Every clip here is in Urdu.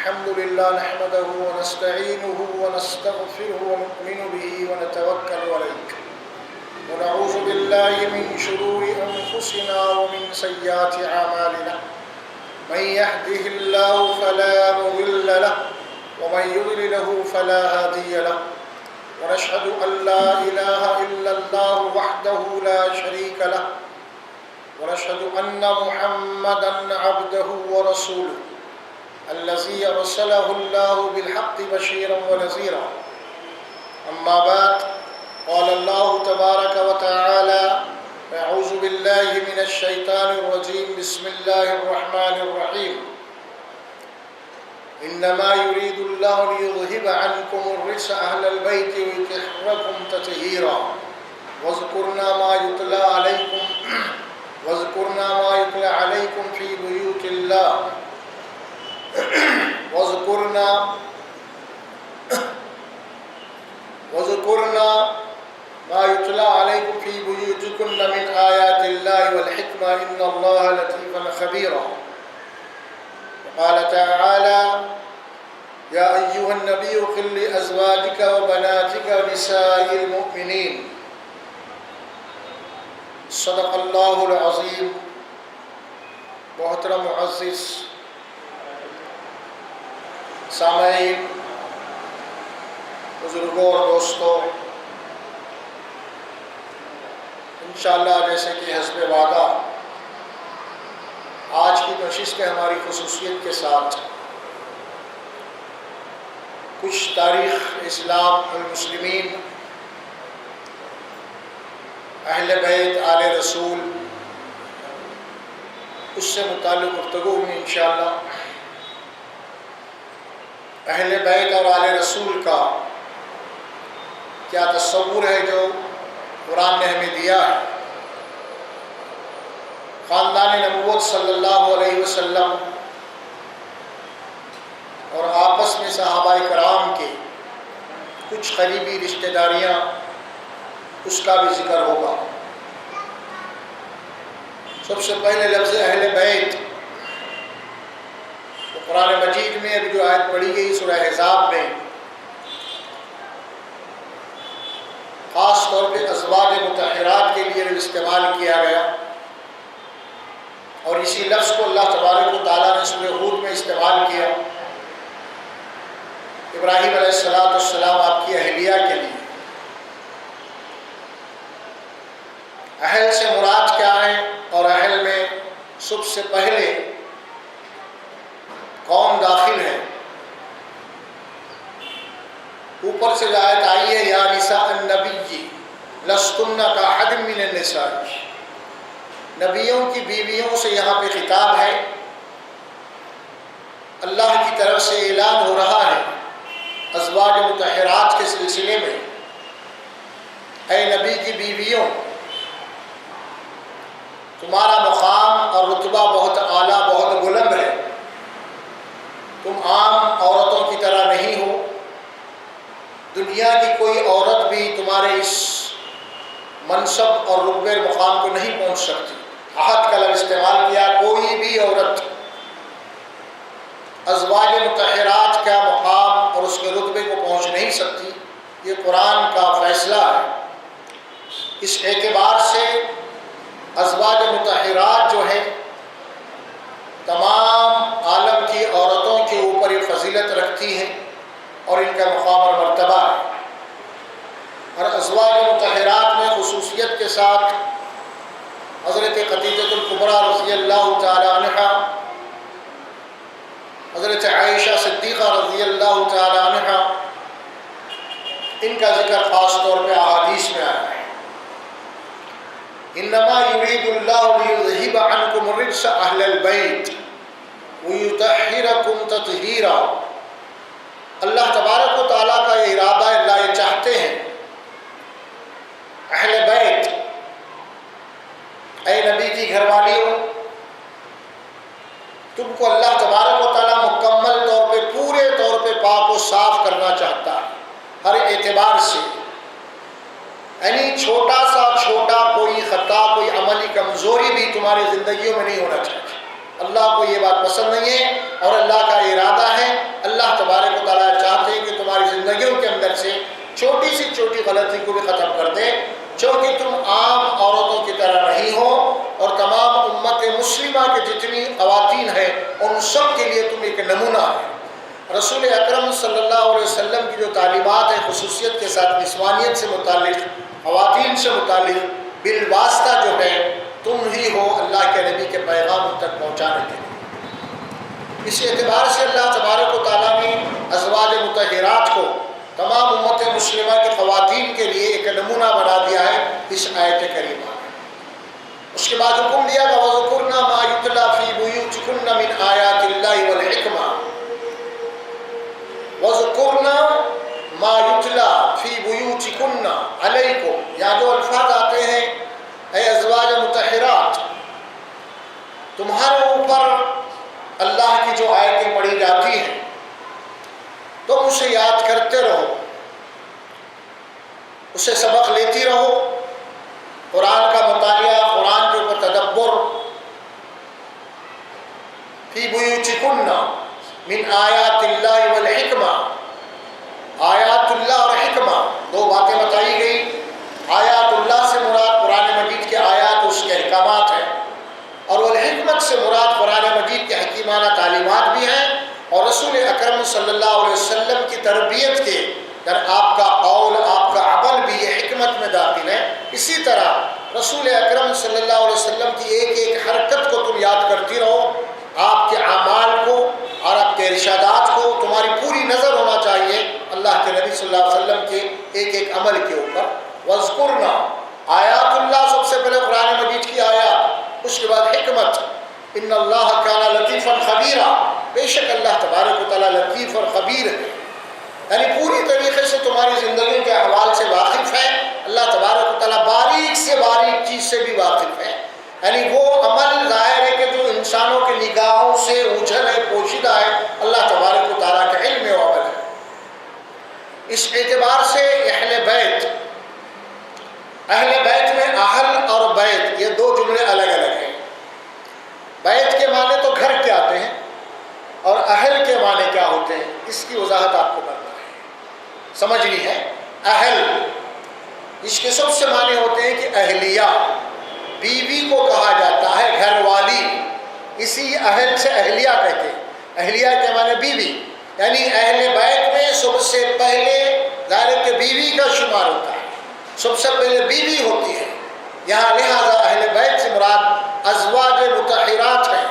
الحمد لله نحمده ونستعينه ونستغفره ونؤمن به ونتوكل عليه ونعوذ بالله من شرور أنفسنا ومن سيئات أعمالنا من يهده الله فلا مضل له ومن يضلل فلا هادي له ونشهد أن لا إله إلا الله وحده لا شريك له ونشهد أن محمدًا عبده ورسوله الذي أرسله الله بالحق بشيرا ونذيرا. أما بعد قال الله تبارك وتعالى أعوذ بالله من الشيطان الرجيم بسم الله الرحمن الرحيم إنما يريد الله ليذهب عنكم الرجس أهل البيت ويطهركم تطهيرا واذكرنا ما يتلى عليكم في بيوت الله واذكرنا ما يتلى عليكم في بيوتكن من آيات الله والحكمة إن الله لطيفا خبيرا. وقال تعالى يا أيها النبي قل لأزواجك وبناتك ونساء المؤمنين صدق اللہ العظیم. محترم معزز سامعین، بزرگوں اور دوستوں، انشاءاللہ جیسے کہ حسب وعدہ آج کی نشست میں ہماری خصوصیت کے ساتھ کچھ تاریخ اسلام المسلمین، اہل بیت آل رسول، اس سے متعلق گفتگو میں انشاءاللہ اہل بیت اور آل رسول کا کیا تصور ہے جو قرآن نے ہمیں دیا ہے. خاندان نبوت صلی اللہ علیہ وسلم اور آپس میں صحابہ کرام کے کچھ قریبی رشتہ داریاں، اس کا بھی ذکر ہوگا. سب سے پہلے لفظ اہل بیت تو قرآن مجید میں ابھی جو آیت پڑھی گئی سورہ احزاب میں خاص طور پہ ازواج مطہرات کے لیے استعمال کیا گیا، اور اسی لفظ کو اللہ تبارک و تعالیٰ نے سورہ ہود میں استعمال کیا ابراہیم علیہ السلام آپ کی اہلیہ کے لیے. اہل سے مراد کیا ہے اور اہل میں سب سے پہلے کون داخل ہے؟ اوپر سے جو آیت آئی ہے یا نساء النبی لستن کاحد من النساء، نبیوں کی بیویوں سے یہاں پہ خطاب ہے. اللہ کی طرف سے اعلان ہو رہا ہے ازواج مطہرات کے سلسلے میں، اے نبی کی بیویوں، تمہارا مقام اور رتبہ بہت اعلیٰ، بہت بلند ہے. تم عام عورتوں کی طرح نہیں ہو. دنیا کی کوئی عورت بھی تمہارے اس منصب اور رتبے مقام کو نہیں پہنچ سکتی. احد کا لفظ استعمال کیا، کوئی بھی عورت ازواج مطہرات کا مقام اور اس کے رتبے کو پہنچ نہیں سکتی. یہ قرآن کا فیصلہ ہے. اس اعتبار سے ازواج مطہرات جو ہیں تمام عالم کی عورتوں کے اوپر یہ فضیلت رکھتی ہیں اور ان کا مقام اور مرتبہ ہے. اور ازواج مطہرات میں خصوصیت کے ساتھ حضرت خدیجہ الکبریٰ رضی اللہ تعالی عنہا، حضرت عائشہ صدیقہ رضی اللہ تعالی عنہا، ان کا ذکر خاص طور پہ احادیث میں آیا ہے. انما یرید اللہ لیذہب عنکم الرجس اہل البیت ویطہرکم تطہیرا. اللہ تبارک و تعالیٰ کا یہ ارادہ ہے، اللہ یہ چاہتے ہیں اہل بیت، اے نبی کی گھر والیوں، تم کو اللہ تبارک و تعالیٰ مکمل طور پہ، پورے طور پہ پاک و صاف کرنا چاہتا ہے ہر اعتبار سے. یعنی چھوٹا سا چھوٹا کوئی خطا، کوئی عملی کمزوری بھی تمہاری زندگیوں میں نہیں ہونا چاہیے. اللہ کو یہ بات پسند نہیں ہے اور اللہ کا ارادہ ہے غلطی کو بھی ختم کر دے، چونکہ تم عام عورتوں کی طرح نہیں ہو، اور تمام امت مسلمہ کے جتنی خواتین ہیں ان سب کے لیے تم ایک نمونہ ہے۔ رسول اکرم صلی اللہ علیہ وسلم کی جو تعلیمات ہیں خصوصیت کے ساتھ نسوانیت سے متعلق، خواتین سے متعلق، بالواسطہ جو ہے تم ہی ہو اللہ کے نبی کے پیغام ان تک پہنچانے کے لیے۔ اس اعتبار سے اللہ تبارک و تعالیٰ نے ازواج مطہرات کو تمام امت مسلمہ کی خواتین کے لیے ایک نمونہ بنا دیا ہے اس آیت کریمہ میں۔ اس کے بعد حکم دیا کہ وَذْكُرْنَ مَا يُتْلَى فِي بُيُوتِكُنَّ مِنْ آيَاتِ اللَّهِ وَالْحِكْمَةِ وَذْكُرْنَ مَا يُتْلَى فِي بُيُوتِكُنَّ عَلَيْكُمْ، یہاں جو الفاظ آتے ہیں اے ازواج مطہرات، تمہارے اوپر اللہ کی جو آیتیں پڑھی جاتی ہیں تم اسے یاد کرتے رہو، اسے سبق لیتی رہو، قرآن کا مطالعہ، قرآن کے اوپر تدبر۔ فی بیوتکن من آیات اللہ والحکمہ، آیات اللہ اور حکمہ دو باتیں بتائی گئی۔ آیات اللہ سے مراد قرآن مجید کے آیات، اس کے احکامات ہیں، اور والحکمت سے مراد قرآن مجید کے حکیمانہ تعلیمات بھی ہیں، اور رسول اکرم صلی اللہ علیہ وسلم کی تربیت کے در آپ کا قول، آپ کا عمل بھی یہ حکمت میں داخل ہے۔ اسی طرح رسول اکرم صلی اللہ علیہ وسلم کی ایک ایک حرکت کو تم یاد کرتی رہو، آپ کے اعمال کو اور آپ کے ارشادات کو تمہاری پوری نظر ہونا چاہیے اللہ کے نبی صلی اللہ علیہ وسلم کے ایک ایک عمل کے اوپر۔ وَاذْكُرْنَا، آیات اللہ سب سے پہلے قرآن مجید کی آیات، اس کے بعد حکمت۔ ان اللہ کان لطیفا خبیرا، بے شک اللہ تبارک و تعالیٰ لطیف اور خبیر ہے، یعنی پوری طریقے سے تمہاری زندگی کے احوال سے واقف ہے۔ اللہ تبارک و تعالیٰ باریک سے باریک چیز سے بھی واقف ہے، یعنی وہ عمل ظاہر ہے کہ جو انسانوں کے نگاہوں سے اوجھل ہے، پوشیدہ ہے، اللہ تبارک و تعالیٰ کے علم و عمل ہے۔ اس اعتبار سے اہل بیت میں اہل اور بیت یہ دو جملے الگ الگ ہیں۔ بیت کے معنی تو گھر کے آتے ہیں، اور اہل کے معنی کیا ہوتے ہیں اس کی وضاحت آپ کو کرنا ہے، سمجھنی ہے۔ اہل اس کے سب سے معنی ہوتے ہیں کہ اہلیہ، بیوی کو کہا جاتا ہے، گھر والی، اسی اہل سے اہلیہ کہتے ہیں۔ اہلیہ کے معنی بیوی، یعنی اہل بیت میں سب سے پہلے ظاہر کہ بیوی کا شمار ہوتا ہے، سب سے پہلے بیوی ہوتی ہے یہاں، لہذا اہل بیت سے مراد ازواج مطہرات ہیں۔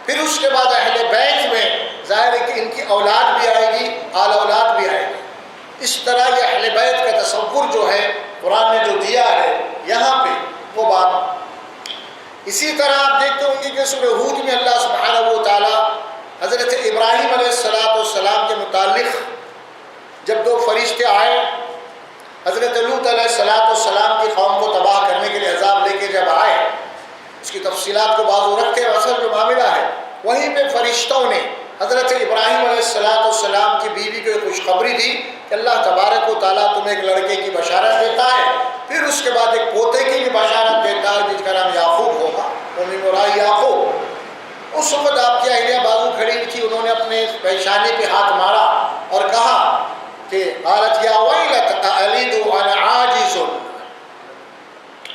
پھر اس کے بعد اہل بیت میں ظاہر ہے کہ ان کی اولاد بھی آئے گی، آل اولاد بھی آئے گی۔ اس طرح یہ اہل بیت کا تصور جو ہے قرآن نے جو دیا ہے یہاں پہ وہ بات۔ اسی طرح آپ دیکھتے ہوں گے کہ سورہ ہود میں اللہ سبحانہ و تعالیٰ حضرت ابراہیم علیہ السلام کے متعلق جب دو فرشتے آئے، حضرت لوط علیہ السلام کی قوم کو تباہ کرنے کے لیے عذاب لے کے جب آئے، اس کی تفصیلات کو بازو رکھ کے اصل جو معاملہ ہے وہیں پہ فرشتوں نے حضرت ابراہیم علیہ السلام کی بیوی کو ایک خوشخبری دی کہ اللہ تبارک و تعالیٰ تمہیں ایک لڑکے کی بشارت دیتا ہے، پھر اس کے بعد ایک پوتے کی بھی بشارت دیتا ہے جس کا نام یعقوب ہوگا، مراد یعقوب۔ اس وقت آپ کی اہلیہ بازو کھڑی تھی، انہوں نے اپنے پیشانی پہ ہاتھ مارا اور کہا کہ قالت یا ویلت اَأَلِدُ وَأَنَا عَاجِزٌ،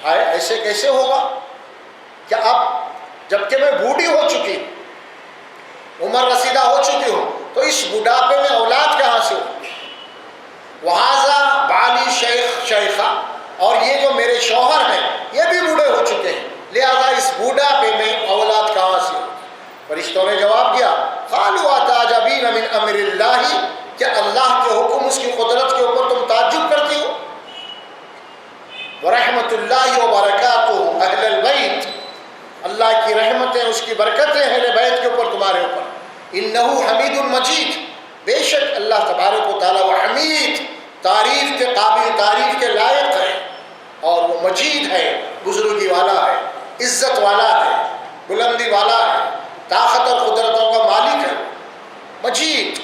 ایسے کیسے ہوگا کہ اب جبکہ میں بوڑھی ہو چکی ہوں، عمر رسیدہ ہو چکی ہوں، تو اس بڑھاپے میں اولاد کہاں سے ہوگی؟ وَهَذَا بَعْلِي شَيْخًا، اور یہ جو میرے شوہر ہیں یہ بھی بوڑھے ہو چکے ہیں، لہذا اس بوڑھاپے میں اولاد کہاں سے ہوگی؟ فرشتوں نے جواب دیا قَالُوا أَتَعْجَبِينَ مِنْ أَمْرِ اللَّهِ، کہ اللہ کے حکم، اس کی قدرت کے اوپر تم تعجب کرتی ہو۔ وَرَحْمَةُ اللَّهِ وَبَرَكَاتُهُ أَهْلَ الْبَيْتِ، اللہ کی رحمتیں، اس کی برکتیں اہل بیت کے اوپر، تمہارے اوپر۔ إِنَّهُ حَمِيدٌ مَجِيدٌ، بے شک اللہ تبارک و تعالیٰ وہ حمید، تعریف کے قابل، تعریف کے لائق ہے، اور وہ مجید ہے، بزرگی والا ہے، عزت والا ہے، بلندی والا ہے، طاقت اور قدرتوں کا مالک ہے، مجید۔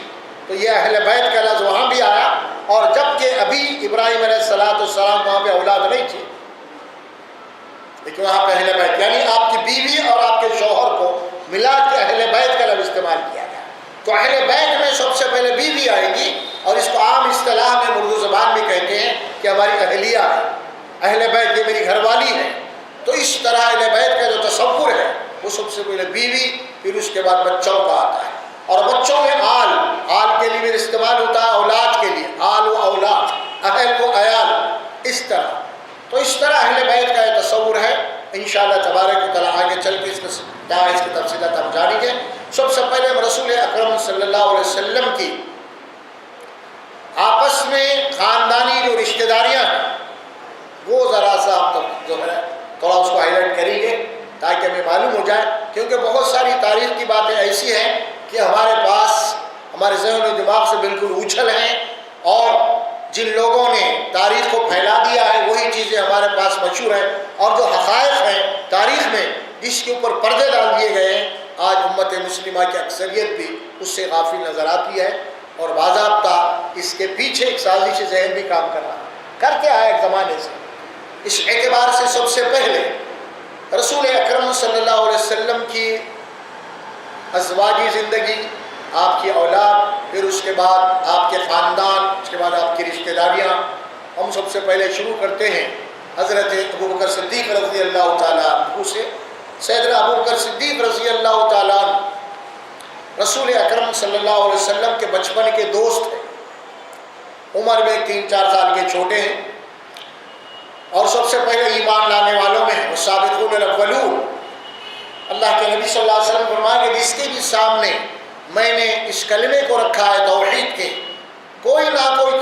تو یہ اہل بیت کا لفظ وہاں بھی آیا، اور جبکہ ابھی ابراہیم علیہ السلام وہاں پہ اولاد نہیں تھی، لیکن وہاں پہ اہل بیت یعنی آپ کی بیوی اور آپ کے شوہر کو ملا کے اہل بیت کا لفظ استعمال کیا گیا۔ تو اہل بیت میں سب سے پہلے بیوی آئے گی، اور اس کو عام اصطلاح میں اردو زبان میں کہتے ہیں کہ ہماری اہلیہ ہے، اہل بیت یہ میری گھر والی ہے۔ تو اس طرح اہل بیت کا جو تصور ہے وہ سب سے پہلے بیوی، پھر اس کے بعد بچوں کا آتا ہے، اور بچوں میں آل کے لیے بھی استعمال ہوتا ہے، اولاد کے لیے آل و اولاد، اہل و عیال، اس طرح۔ تو اس طرح اہل بیت کا یہ تصور ہے۔ انشاءاللہ تبارک و تعالیٰ آگے چل کے اس کی تفصیلات ہم جانیں گے۔ سب سے پہلے ہم رسول اکرم صلی اللہ علیہ وسلم کی آپس میں خاندانی جو رشتہ داریاں ہیں وہ ذرا سا آپ جو ہے تھوڑا اس کو ہائی لائٹ کریں گے تاکہ ہمیں معلوم ہو جائے، کیونکہ بہت ساری تاریخ کی باتیں ایسی ہیں کہ ہمارے پاس ہمارے ذہن و دماغ سے بالکل اوجھل ہیں، اور جن لوگوں نے تاریخ کو پھیلا دیا ہے وہی چیزیں ہمارے پاس مشہور ہیں، اور جو حقائق ہیں تاریخ میں جس کے اوپر پردے ڈال دیے گئے ہیں، آج امت مسلمہ کی اکثریت بھی اس سے غافل نظر آتی ہے، اور باضابطہ اس کے پیچھے ایک سازش ذہن بھی کام کر رہا ہے، کرتے آیا ایک زمانے سے۔ اس اعتبار سے سب سے پہلے رسول اکرم صلی اللہ علیہ وسلم کی ازواجی زندگی، آپ کی اولاد، پھر اس کے بعد آپ کے خاندان، اس کے بعد آپ کی رشتہ داریاں، ہم سب سے پہلے شروع کرتے ہیں حضرت ابوبکر صدیق رضی اللہ تعالیٰ عنہ سے۔ سیدنا ابوبکر صدیق رضی اللہ تعالیٰ عنہ رسول اکرم صلی اللہ علیہ وسلم کے بچپن کے دوست ہیں، عمر میں 3-4 سال کے چھوٹے ہیں، اور سب سے پہلے ایمان لانے والوں میں ہیں، والسابقون الاولون۔ اللہ کے نبی صلی اللہ علیہ وسلم فرمایا کہ جس کے بھی سامنے میں نے اس کلمے کو رکھا ہے توحید کے، کوئی نہ کوئی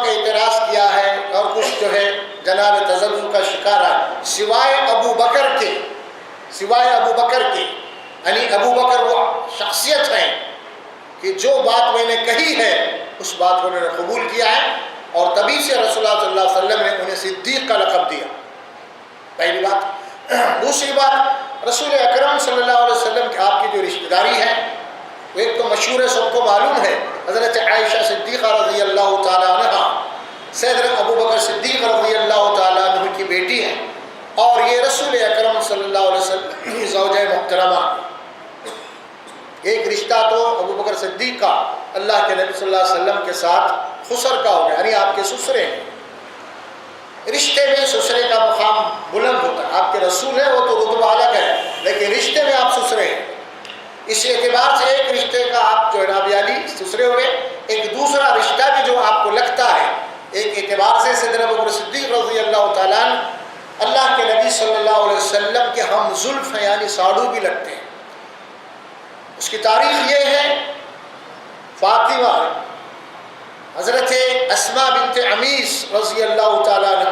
اعتراض کیا ہے اور کچھ جو ہے جناب تذبذب کا شکار ہے، سوائے ابو بکر کے، یعنی ابو بکر وہ شخصیت ہے کہ جو بات میں نے کہی ہے اس بات کو انہوں نے قبول کیا ہے، اور تبھی سے رسول اللہ صلی اللہ علیہ وسلم نے انہیں صدیق کا لقب دیا، پہلی بات۔ دوسری بات، رسول اکرم صلی اللہ علیہ وسلم کی آپ کی جو رشتہ داری ہے وہ ایک تو مشہور ہے، سب کو معلوم ہے، حضرت عائشہ صدیقہ رضی اللہ تعالیٰ عنہ سیدنا ابوبکر صدیق رضی اللہ تعالیٰ عنہ کی بیٹی ہیں، اور یہ رسول اکرم صلی اللہ علیہ وسلم کی زوجہ محترمہ۔ ایک رشتہ تو ابوبکر صدیق کا اللہ کے نبی صلی اللہ علیہ وسلم کے ساتھ خسر کا ہو گیا، یعنی آپ کے سسرے ہیں۔ رشتے میں سسرے کا مقام بلند ہوتا ہے، آپ کے رسول ہے وہ تو رتبہ الگ ہے، لیکن رشتے میں آپ سسرے ہیں۔ اس اعتبار سے ایک رشتے کا آپ جو ہے نابی علی سسرے ہوئے، ایک دوسرا رشتہ بھی جو آپ کو لگتا ہے ایک اعتبار سے سیدنا ابوبکر صدیق رضی اللہ تعالیٰ عنہ اللہ کے نبی صلی اللہ علیہ وسلم کے ہم زلف ہیں، یعنی ساڑو بھی لگتے ہیں۔ اس کی تاریخ یہ ہے، فاطمہ حضرت اسماء بنت عمیس رضی اللہ تعالیٰ عنہ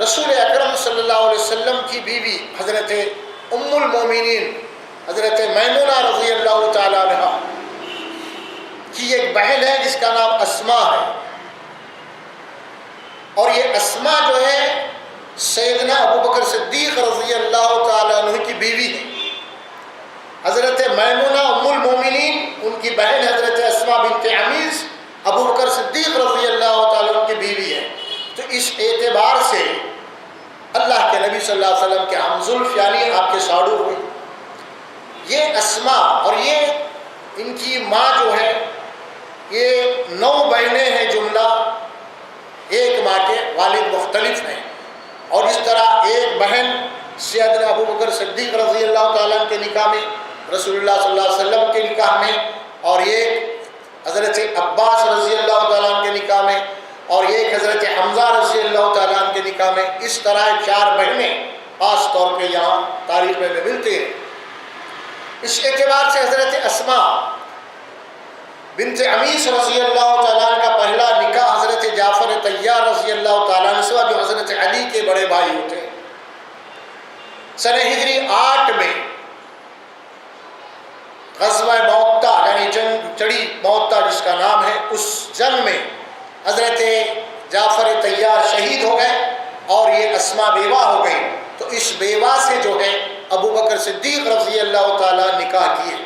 رسول اکرم صلی اللہ علیہ وسلم کی بیوی حضرت ام المومنین حضرت میمونہ رضی اللہ تعالیٰ عنہ کی ایک بہن ہے جس کا نام اسماء ہے، اور یہ اسماء جو ہے سیدنا ابوبکر صدیق رضی اللہ تعالیٰ عنہ کی بیوی ہے۔ حضرت میمونہ ام المومنین ان کی بہن حضرت اسماء بنت عمیس ابوبکر صدیق رضی اللہ تعالیٰ عنہ کی بیوی ہے۔ تو اس اعتبار سے اللہ کے نبی صلی اللہ علیہ وسلم کے ہم زلف یعنی آپ کے ساڑو ہوئے۔ یہ اسماء اور یہ ان کی ماں جو ہے، یہ 9 بہنیں ہیں جملہ، ایک ماں کے والد مختلف ہیں، اور اس طرح ایک بہن سیدنا ابوبکر صدیق رضی اللہ تعالیٰ عنہ کے نکاح میں، رسول اللہ صلی اللہ علیہ وسلم کے نکاح میں، اور ایک حضرت عباس رضی اللہ تعالیٰ عنہ کے نکاح میں، اور ایک حضرت حمزہ رضی اللہ تعالیٰ عنہ کے نکاح میں۔ اس طرح 4 بہنیں خاص طور پہ یہاں تاریخ میں ملتے ہیں۔ اس اعتبار سے حضرت اسماء بنت عمیس رضی اللہ تعالیٰ عنہ کا پہلا نکاح حضرت جعفر طیار رضی اللہ تعالیٰ عنہ سے جو حضرت علی کے بڑے بھائی ہوتے ہیں۔ سنہ ہجری 8 میں غزوہ موطا یعنی جنگ چڑی موطا جس کا نام ہے، اس جنگ میں حضرت جعفر طیار شہید ہو گئے اور یہ اسماء بیوہ ہو گئی۔ تو اس بیوہ سے جو ہے ابوبکر صدیق رضی اللہ تعالیٰ نکاح کیے۔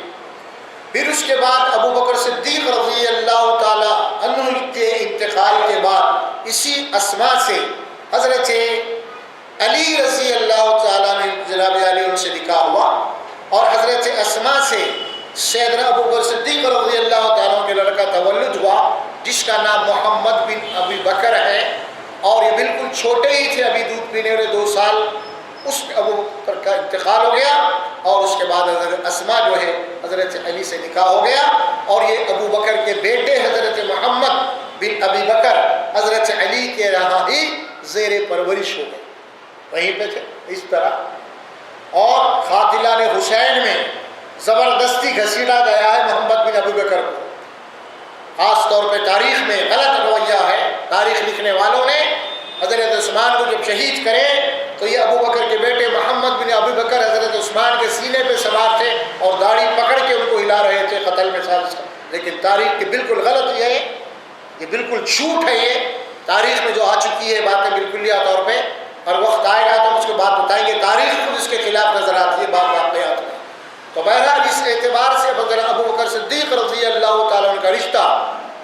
پھر اس کے بعد ابوبکر صدیق رضی اللہ تعالیٰ عنہ کے انتقال کے بعد اسی اسماء سے حضرت علی رضی اللہ تعالیٰ نے جناب علی ان سے نکاح ہوا، اور حضرت اسماء سے سیدنا ابوبکر صدیق رضی اللہ تعالیٰ کے لڑکا تولد ہوا، کا نام محمد بن ابی بکر ہے، اور یہ بالکل چھوٹے ہی تھے، ابھی دودھ پینے والے 2 سال، اس میں ابو بکر کا انتقال ہو گیا، اور اس کے بعد حضرت اسما جو ہے حضرت علی سے نکاح ہو گیا، اور یہ ابو بکر کے بیٹے حضرت محمد بن ابی بکر حضرت علی کے یہاں ہی زیر پرورش ہو گئے، وہیں پہ تھے اس طرح۔ اور قاتلان حسین میں زبردستی گھسیٹا گیا ہے محمد بن ابی بکر کو، خاص طور پہ تاریخ میں غلط رویہ ہے، تاریخ لکھنے والوں نے حضرت عثمان کو جب شہید کرے تو یہ ابو بکر کے بیٹے محمد بن ابی بکر حضرت عثمان کے سینے پہ سوار تھے اور داڑھی پکڑ کے ان کو ہلا رہے تھے قتل میں سازش کا، لیکن تاریخ کی بالکل غلط یہ بالکل جھوٹ ہے، یہ تاریخ میں جو آ چکی ہے باتیں بالکلیہ طور پہ، اور وقت آئے گا تو ہم اس کے بعد بتائیں گے، تاریخ خود اس کے خلاف نظر آتی ہے بات واقعات میں۔ تو بہرحال اس اعتبار سے حضرت ابو بکر صدیق رضی اللہ تعالیٰ عنہ کا رشتہ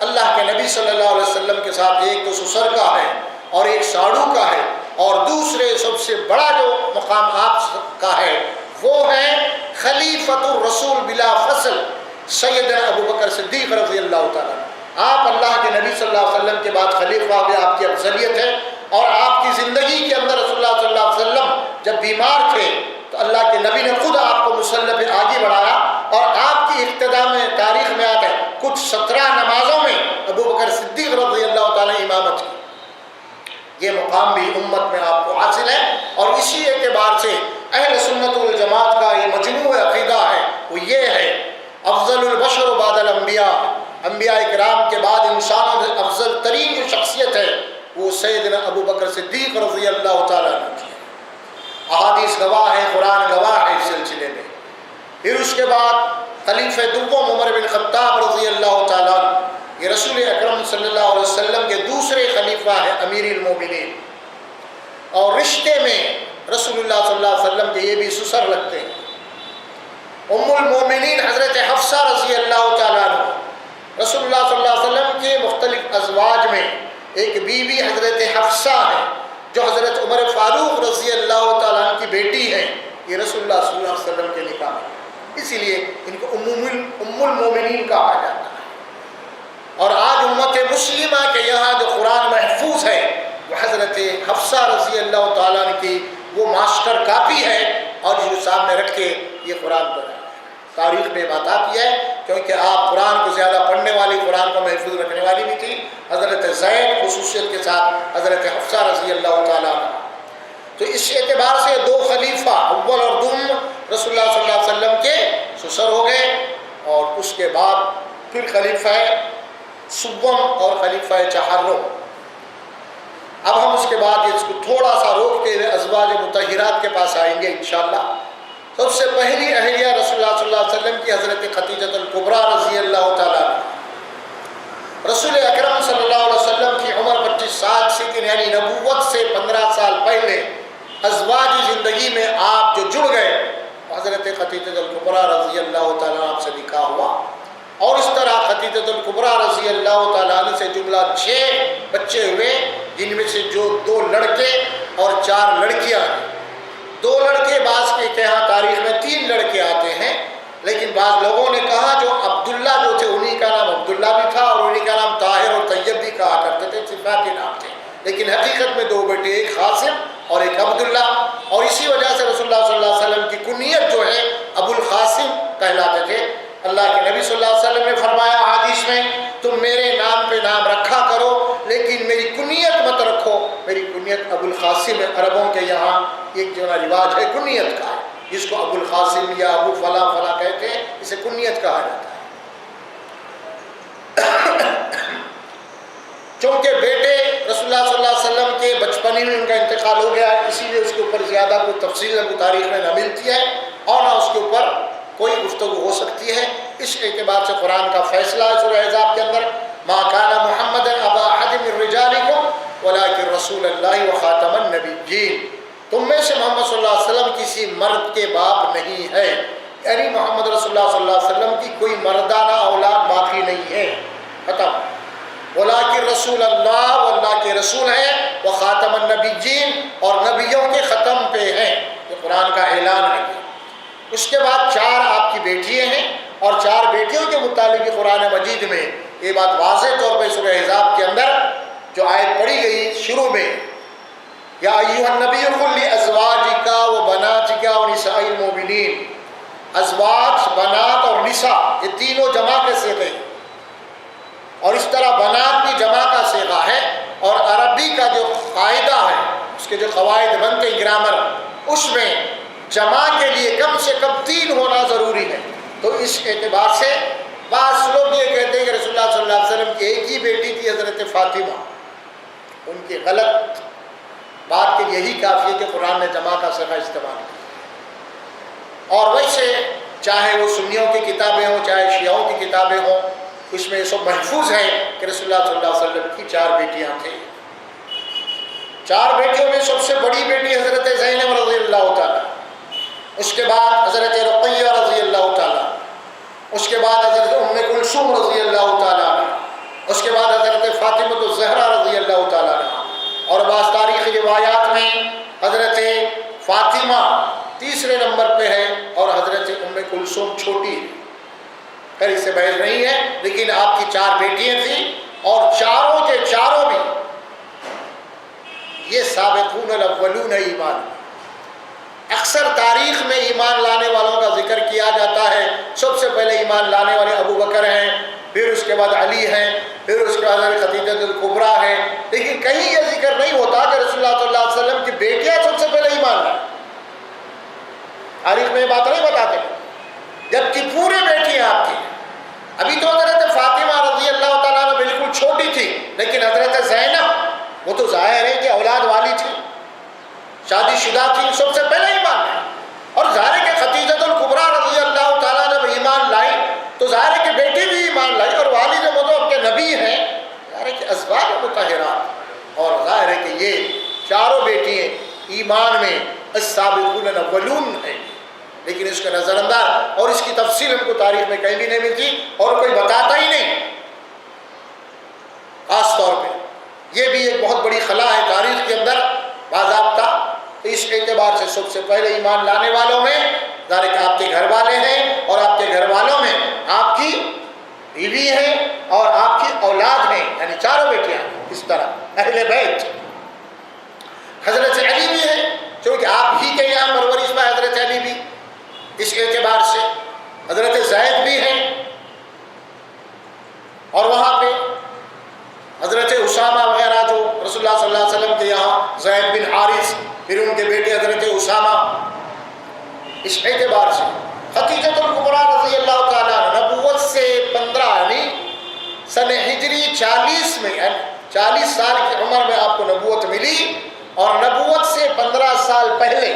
اللہ کے نبی صلی اللہ علیہ وسلم کے ساتھ ایک تو سسر کا ہے اور ایک ساڑو کا ہے، اور دوسرے سب سے بڑا جو مقام آپ کا ہے وہ ہے خلیفۃ الرسول بلا فصل سیدنا ابو بکر صدیق رضی اللہ تعالیٰ عنہ۔ آپ اللہ کے نبی صلی اللہ علیہ وسلم کے بعد خلیفہ بھی آپ کی افضلیت ہے، اور آپ کی زندگی کے اندر رسول اللہ صلی اللہ علیہ وسلم جب بیمار تھے تو اللہ کے نبی نے خود آپ کو مصلی پہ آگے بڑھایا، اور آپ کی اقتداء میں تاریخ میں آتا ہے کچھ 17 نمازوں میں ابو بکر صدیق رضی اللہ تعالیٰ نے امامت کی، یہ مقام بھی امت میں آپ کو حاصل ہے۔ اور اسی اعتبار سے اہل سنت والجماعت کا یہ مجموع عقیدہ ہے، وہ یہ ہے افضل البشر بعد الانبیاء، انبیاء اکرام کے بعد انسانوں میں افضل ترین جو شخصیت ہے وہ سیدنا ابو بکر صدیق رضی اللہ تعالیٰ عنہ کی ہے۔ احادیث گواہ ہے، قرآن گواہ ہے اس سلسلے میں۔ پھر اس کے بعد خلیفہ دوم عمر بن خطاب رضی اللہ تعالیٰ عنہ، یہ رسول اکرم صلی اللہ علیہ وسلم کے دوسرے خلیفہ ہیں، امیر المومنین، اور رشتے میں رسول اللہ صلی اللہ علیہ وسلم کے یہ بھی سسر لگتے ہیں۔ ام المومنین حضرت حفصہ رضی اللہ تعالیٰ عنہ، رسول اللہ صلی اللہ علیہ وسلم کے مختلف ازواج میں ایک بیوی حضرت حفصہ ہے جو حضرت عمر فاروق رضی اللہ تعالیٰ عنہ کی بیٹی ہیں، یہ رسول اللہ صلی اللہ علیہ وسلم کے نکاح میں، اسی لیے ان کو ام المومنین کہا جاتا ہے۔ اور آج امت مسلمہ کے یہاں جو قرآن محفوظ ہے وہ حضرت حفصہ رضی اللہ تعالیٰ عنہ کی وہ ماسٹر کاپی ہے، اور جو سامنے رکھ کے یہ قرآن پڑھا ہے۔ تاریخ میں بات آتی ہے کیونکہ آپ قرآن کو زیادہ پڑھنے والی، قرآن کو محفوظ رکھنے والی بھی تھی، حضرت زید خصوصیت کے ساتھ حضرت حفصہ رضی اللہ تعالیٰ عنہ۔ تو اس اعتبار سے 2 خلیفہ اول اور دوم رسول اللہ صلی اللہ علیہ وسلم کے سسر ہو گئے، اور اس کے بعد پھر خلیفہ سوم اور خلیفہ چہارم۔ اب ہم اس کے بعد اس کو تھوڑا سا روک کے ازواج مطہرات کے پاس آئیں گے انشاءاللہ۔ سب سے پہلی اہلیہ رسول اللہ صلی اللہ علیہ وسلم کی حضرت خدیجہ الکبریٰ رضی اللہ تعالیٰ عنہ۔ رسول اکرم صلی اللہ علیہ وسلم کی عمر 25 سال سے، یعنی نبوت سے 15 سال پہلے ازواج زندگی میں آپ جو جڑ گئے، حضرت خدیجہ الکبریٰ رضی اللہ تعالیٰ عنہ سے نکاح ہوا، اور اس طرح خدیجہ الکبریٰ رضی اللہ تعالیٰ عنہ سے جملہ 6 بچے ہوئے، جن میں سے جو 2 لڑکے اور 4 لڑکیاں ہیں۔ 2 لڑکے، بعض کے یہاں تاریخ میں 3 لڑکے آتے ہیں، لیکن بعض لوگوں نے کہا جو عبداللہ جو تھے انہی کا نام عبداللہ بھی تھا، اور انہی کا نام طاہر اور طیب بھی کہا کرتے تھے، صفاتی نام تھے، لیکن حقیقت میں 2 بیٹے، ایک قاسم اور ایک عبداللہ، اور اسی وجہ سے رسول اللہ صلی اللہ علیہ وسلم کی کنیت جو ہے ابو القاسم کہلاتے تھے۔ اللہ کے نبی صلی اللہ علیہ وسلم نے فرمایا حدیث میں، تم میرے نام پہ نام رکھا کرو لیکن میری کنیت مت رکھو، میری کنیت ابو القاسم ہے۔ عربوں کے یہاں ایک جو رواج ہے کنیت کا ہے، جس کو ابو القاسم یا ابو فلاں فلاں کہتے ہیں، اسے کنیت کہا جاتا ہے۔ چونکہ بیٹے رسول اللہ صلی اللہ علیہ وسلم کے بچپن ہی میں ان کا انتقال ہو گیا، اسی لیے اس کے اوپر زیادہ کوئی تفصیل تاریخ میں نہ ملتی ہے، اور نہ اس کے اوپر کوئی گفتگو ہو سکتی ہے۔ اس اعتبار سے قرآن کا فیصلہ ہے سورہ احزاب کے اندر، ما کان محمد ابا احد من رجالکم ولکن رسول اللہ وخاتم النبیین، تم میں سے محمد صلی اللہ علیہ وسلم کسی مرد کے باپ نہیں ہے، یعنی محمد رسول اللہ صلی اللہ علیہ وسلم کی کوئی مردانہ اولاد باقی نہیں ہے، ختم۔ ولیکن رسول اللہ، وہ اللہ کے رسول ہیں، وہ خاتم النبیین، اور نبیوں کے ختم پہ ہیں، یہ قرآن کا اعلان ہے۔ اس کے بعد 4 آپ کی بیٹیاں ہیں، اور 4 بیٹیوں کے متعلق قرآن مجید میں یہ بات واضح طور پہ سورہ احزاب کے اندر جو آیت پڑھی گئی شروع میں، یا ایھا النبی قل لازواجک و بناتک و نساء المؤمنین، ازواج، بنات اور نساء یہ تینوں جمع کے صیغے ہیں، اور اس طرح بنات بھی جمع کا صیغہ ہے، اور عربی کا جو قاعدہ ہے، اس کے جو قواعد بنتے ہیں گرامر، اس میں جمع کے لیے کم سے کم 3 ہونا ضروری ہے۔ تو اس اعتبار سے بعض لوگ یہ کہتے ہیں کہ رسول اللہ صلی اللہ علیہ وسلم کی ایک ہی بیٹی تھی حضرت فاطمہ، ان کی غلط بات کے یہی کافی ہے کہ قرآن نے جمع کا صیغہ استعمال کیا، اور ویسے چاہے وہ سنیوں کی کتابیں ہوں چاہے شیعوں کی کتابیں ہوں، اس میں یہ سب محفوظ ہے کہ رسول اللہ صلی اللہ علیہ وسلم کی 4 بیٹیاں تھیں۔ 4 بیٹیوں میں سب سے بڑی بیٹی حضرت زینب رضی اللہ تعالیٰ، اس کے بعد حضرت رقیہ رضی اللہ تعالیٰ، اس کے بعد حضرت ام کلثوم رضی اللہ تعالیٰ عنہ، اس کے بعد حضرت فاطمہ الزہرا رضی اللہ تعالیٰ عنہ، اور بعض تاریخی روایات میں حضرت فاطمہ تیسرے نمبر پہ ہے اور حضرت ام کلثوم چھوٹی ہے۔ خیر اس سے بحث نہیں ہے، لیکن آپ کی 4 بیٹیاں تھیں، اور چاروں کے چاروں بھی یہ سابقون الاولون ایمان۔ اکثر تاریخ میں ایمان لانے والوں کا ذکر کیا جاتا ہے، سب سے پہلے ایمان لانے والے ابو بکر ہیں، پھر اس کے بعد علی ہیں، پھر اس کے بعد خدیجہ الکبریٰ ہیں، لیکن کہیں یہ ذکر نہیں ہوتا کہ رسول اللہ صلی اللہ علیہ وسلم کی بیٹیاں سب سے پہلے ایمان لائیں۔ تاریخ میں یہ بات نہیں بتاتے، جبکہ پورے بیٹیاں آپ کی۔ ابھی تو حضرت فاطمہ رضی اللہ تعالیٰ عنہ بالکل چھوٹی تھی، لیکن حضرت زینب وہ تو ظاہر ہے کہ اولاد والی تھی، شادی شدہ تھی، سب سے پہلے ایمان لائی، اور ظاہر ہے کہ خدیجہ الکبریٰ رضی اللہ تعالیٰ جب ایمان لائی تو ظاہر ہے کہ بیٹی بھی ایمان لائی، اور والد وہ تو کے نبی ہیں، ظاہر ہے کہ ازواج مطہرات، اور ظاہر ہے کہ یہ چاروں بیٹیاں ایمان میں السابقون الاولون ہیں۔ لیکن اس کا نظر انداز اور اس کی تفصیل ہم کو تاریخ میں کہیں بھی نہیں ملتی، اور کوئی بتاتا ہی نہیں۔ خاص طور پہ یہ بھی ایک بہت بڑی خلا ہے تاریخ کے اندر باضابطہ، اس اعتبار سے سب سے پہلے ایمان لانے والوں میں ظاہر کہ آپ کے گھر والے ہیں، اور آپ کے گھر والوں میں آپ کی بیوی ہیں اور آپ کی اولاد ہیں، یعنی چاروں بیٹیاں۔ اس طرح اہل بیت حضرت علی بھی ہیں، کیونکہ آپ ہی کے یہاں پرورش پائے حضرت علی بھی، اس اعتبار سے حضرت زید بھی ہیں، اور وہاں پہ حضرت اسامہ وغیرہ جو رسول اللہ صلی اللہ علیہ وسلم کے یہاں زید بن حارث، پھر ان کے بیٹے حضرت اسامہ، اس اعتبار سے خدیجہ الکبریٰ رضی اللہ تعالیٰ نبوت سے 15 یعنی سن ہجری 40 میں، 40 سال کی عمر میں آپ کو نبوت ملی، اور نبوت سے 15 سال پہلے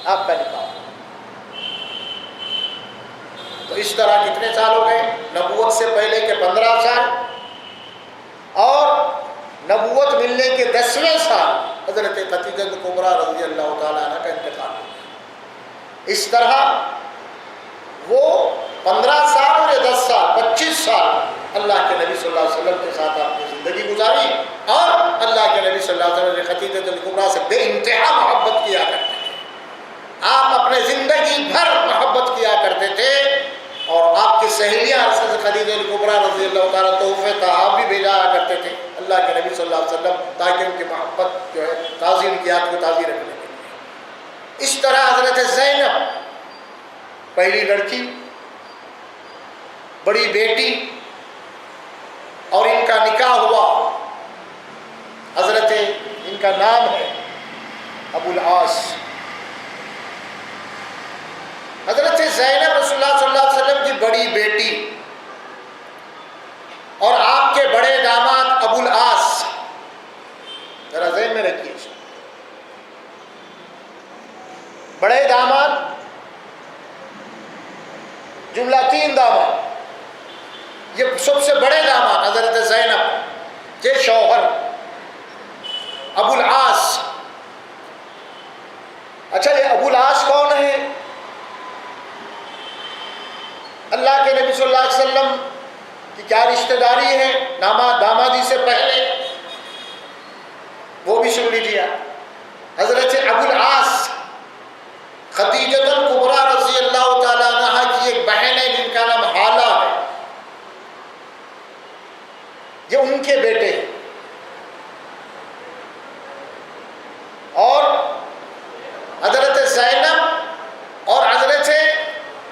آپ کا نکاح۔ تو اس طرح کتنے سال ہو گئے؟ نبوت سے پہلے کے 15 سال، اور نبوت ملنے کے 10ویں سال حضرت خدیجہ الکبریٰ رضی اللہ تعالیٰ عنہ کا انتقال۔ اس طرح وہ 15 سال اور 10 سال 25 سال اللہ کے نبی صلی اللہ علیہ وسلم کے ساتھ آپ نے زندگی گزاری، اور اللہ کے نبی صلی اللہ علیہ وسلم نے خدیجہ الکبریٰ سے بے انتہا محبت کیا کرتے تھے، آپ اپنے زندگی بھر محبت کیا کرتے تھے، اور آپ کی سہیلیاں حضرت خدیجہ الکبریٰ رضی اللہ تعالیٰ تحفے تحائف بھی بھیجا کرتے تھے اللہ کے نبی صلی اللہ علیہ وسلم، تاکہ ان کی محبت جو ہے تازی، ان کی یاد کو تازی رکھنے کے لیے۔ اس طرح حضرت زینب پہلی لڑکی، بڑی بیٹی، اور ان کا نکاح ہوا، حضرت ان کا نام ہے ابو العاص۔ حضرت زینب رسول اللہ صلی اللہ علیہ وسلم کی بڑی بیٹی، اور آپ کے بڑے داماد ابو العاص، ذرا ذہن میں رکھیے، بڑے داماد جملہ 3 داماد، یہ سب سے بڑے داماد حضرت زینب کے شوہر ابو العاص۔ اچھا یہ ابو العاص کون ہے؟ اللہ کے نبی صلی اللہ علیہ وسلم کی کیا رشتہ داری ہے دامادی سے پہلے، وہ بھی سن لیجیے۔ حضرت ابو العاص خدیجہ الکبریٰ رضی اللہ تعالیٰ عنہ کی ایک بہن ہے جن کا نام حالہ ہے، یہ ان کے بیٹے ہیں. اور حضرت زینب اور حضرت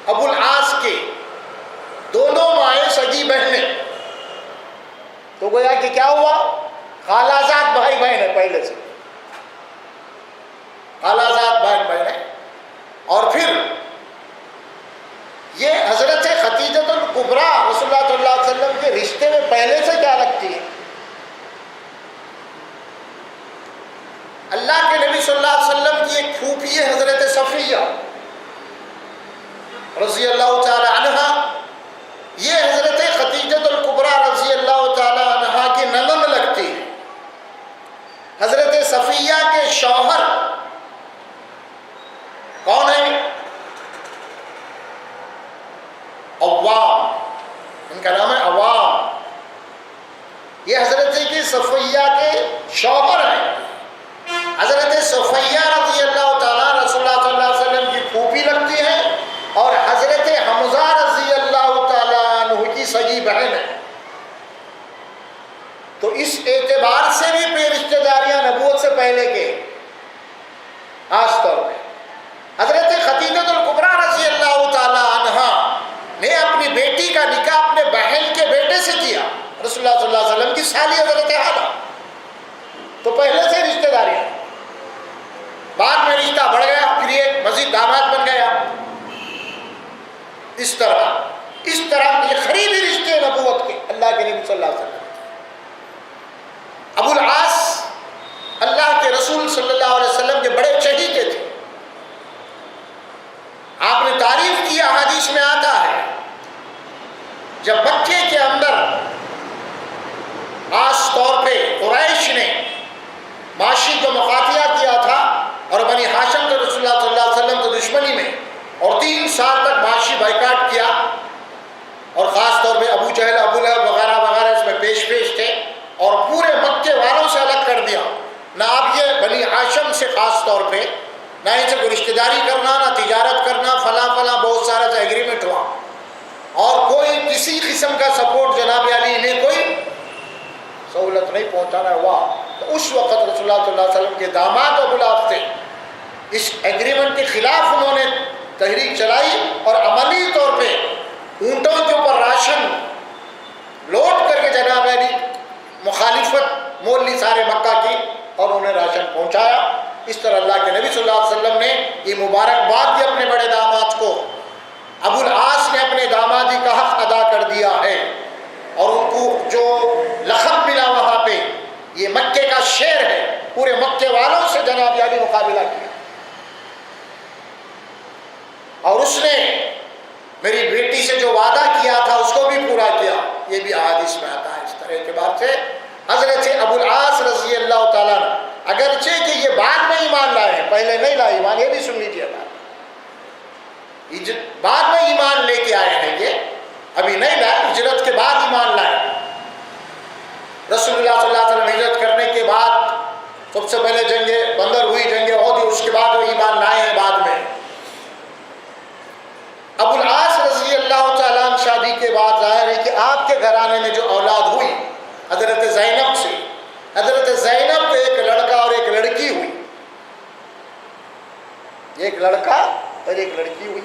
ابو العاص کے دونوں مائیں سگی بہنیں. تو گویا کہ کیا ہوا؟ خالازاد بھائی بہن ہے پہلے سے، خالازاد بھائی بہن ہے. اور پھر یہ حضرت خدیجۃ الکبریٰ رسول اللہ صلی اللہ علیہ وسلم کے رشتے میں پہلے سے کیا رکھتی ہے؟ اللہ کے نبی صلی اللہ علیہ وسلم کی ایک پھوپھی ہے حضرت صفیہ رضی اللہ تعالی عنہا. یہ حضرت خدیجۃ الکبریٰ رضی اللہ تعالی عنہا کی نند لگتی ہے. حضرت صفیہ کے شوہر کون ہے؟ عوام، ان کا نام ہے عوام. یہ حضرت کی صفیہ کے شوہر ہیں. حضرت صفیہ رضی اللہ تعالیٰ رسول اللہ صلی اللہ علیہ وسلم کی پھوپھی لگتی ہیں اور حضرت حمزہ رضی اللہ تعالیٰ عنہ کی سگی بہن ہے. تو اس اعتبار سے بھی رشتہ داریاں نبوت سے پہلے کے خاص طور پہ حضرت خدیجۃ الکبریٰ رضی اللہ تعالیٰ عنہا نے اپنی بیٹی کا نکاح اپنے بہن کے بیٹے سے کیا، رسول اللہ صلی اللہ علیہ وسلم کی سالی حضرت حالہ. تو پہلے سے رشتہ داریاں، بعد میں رشتہ بڑھ گیا، پھر یہ مزید داماد بن گیا. اس طرح یہ قریبی رشتے نبوت کے اللہ کے نبی صلی اللہ علیہ وسلم. ابو العاص اللہ کے رسول صلی اللہ علیہ وسلم کے بڑے چہیتے تھے. آپ نے تعریف کی، احادیث میں آتا ہے جب مکے کے اندر خاص طور پہ قریش نے معاشی کو مقاتلہ کیا تھا اور بنی ہاشم کے رسول اللہ صلی اللہ علیہ وسلم کی دشمنی میں، اور 3 سال تک معاشی بائیکاٹ کیا، اور خاص طور پہ ابو جہل، ابو لہب وغیرہ وغیرہ اس میں پیش تھے، اور پورے مکے والوں سے الگ کر دیا. نہ اب یہ بنی ہاشم سے خاص طور پہ نہ ان سے کوئی رشتہ داری کرنا، نہ تجارت کرنا، فلاں بہت سارا سے ایگریمنٹ ہوا، اور کوئی کسی قسم کا سپورٹ جناب علی نے کوئی سہولت نہیں پہنچانا ہوا. تو اس وقت رسول اللہ صلی اللہ علیہ وسلم کے داماد ابو لہب تھے، اس ایگریمنٹ کے خلاف انہوں نے تحریک چلائی اور عملی طور پہ اونٹوں کے اوپر راشن لوٹ کر کے جناب علی مخالفت مول لی سارے مکہ کی، اور انہیں راشن پہنچایا. اس طرح اللہ کے نبی صلی اللہ علیہ وسلم نے یہ مبارکباد دی اپنے بڑے داماد کو. ابو العاص نے اپنے دامادی کا حق ادا کر دیا ہے، اور ان کو جو لقب ملا وہاں پہ، یہ مکے کا شیر ہے، پورے مکے والوں سے جناب علی مقابلہ کیا. اور اس نے میری بیٹی سے جو وعدہ کیا تھا اس کو بھی پورا کیا. یہ بھی احادیث میں آتا ہے. اس طرح کے بات سے حضرت ابو العاص رضی اللہ تعالیٰ نے، اگرچہ کہ یہ بعد میں ایمان لائے ہیں، پہلے نہیں لائے ایمان، یہ بھی سن لیجیے بات، بعد میں ایمان لے کے آئے ہیں، یہ ابھی نہیں لائے، ہجرت کے بعد ایمان لائے. رسول اللہ صلی اللہ علیہ وسلم ہجرت کرنے کے بعد سب سے پہلے جنگ بدر ہوئی، جنگ احد ہوئی، اس کے بعد وہ ایمان لائے ہیں بعد میں. ابو العاص رضی اللہ تعالیٰ عنہ شادی کے بعد ظاہر ہے کہ آپ کے گھرانے میں جو اولاد ہوئی حضرت زینب سے، حضرت زینب کو ایک لڑکا اور ایک لڑکی ہوئی، ایک لڑکا اور ایک لڑکی ہوئی.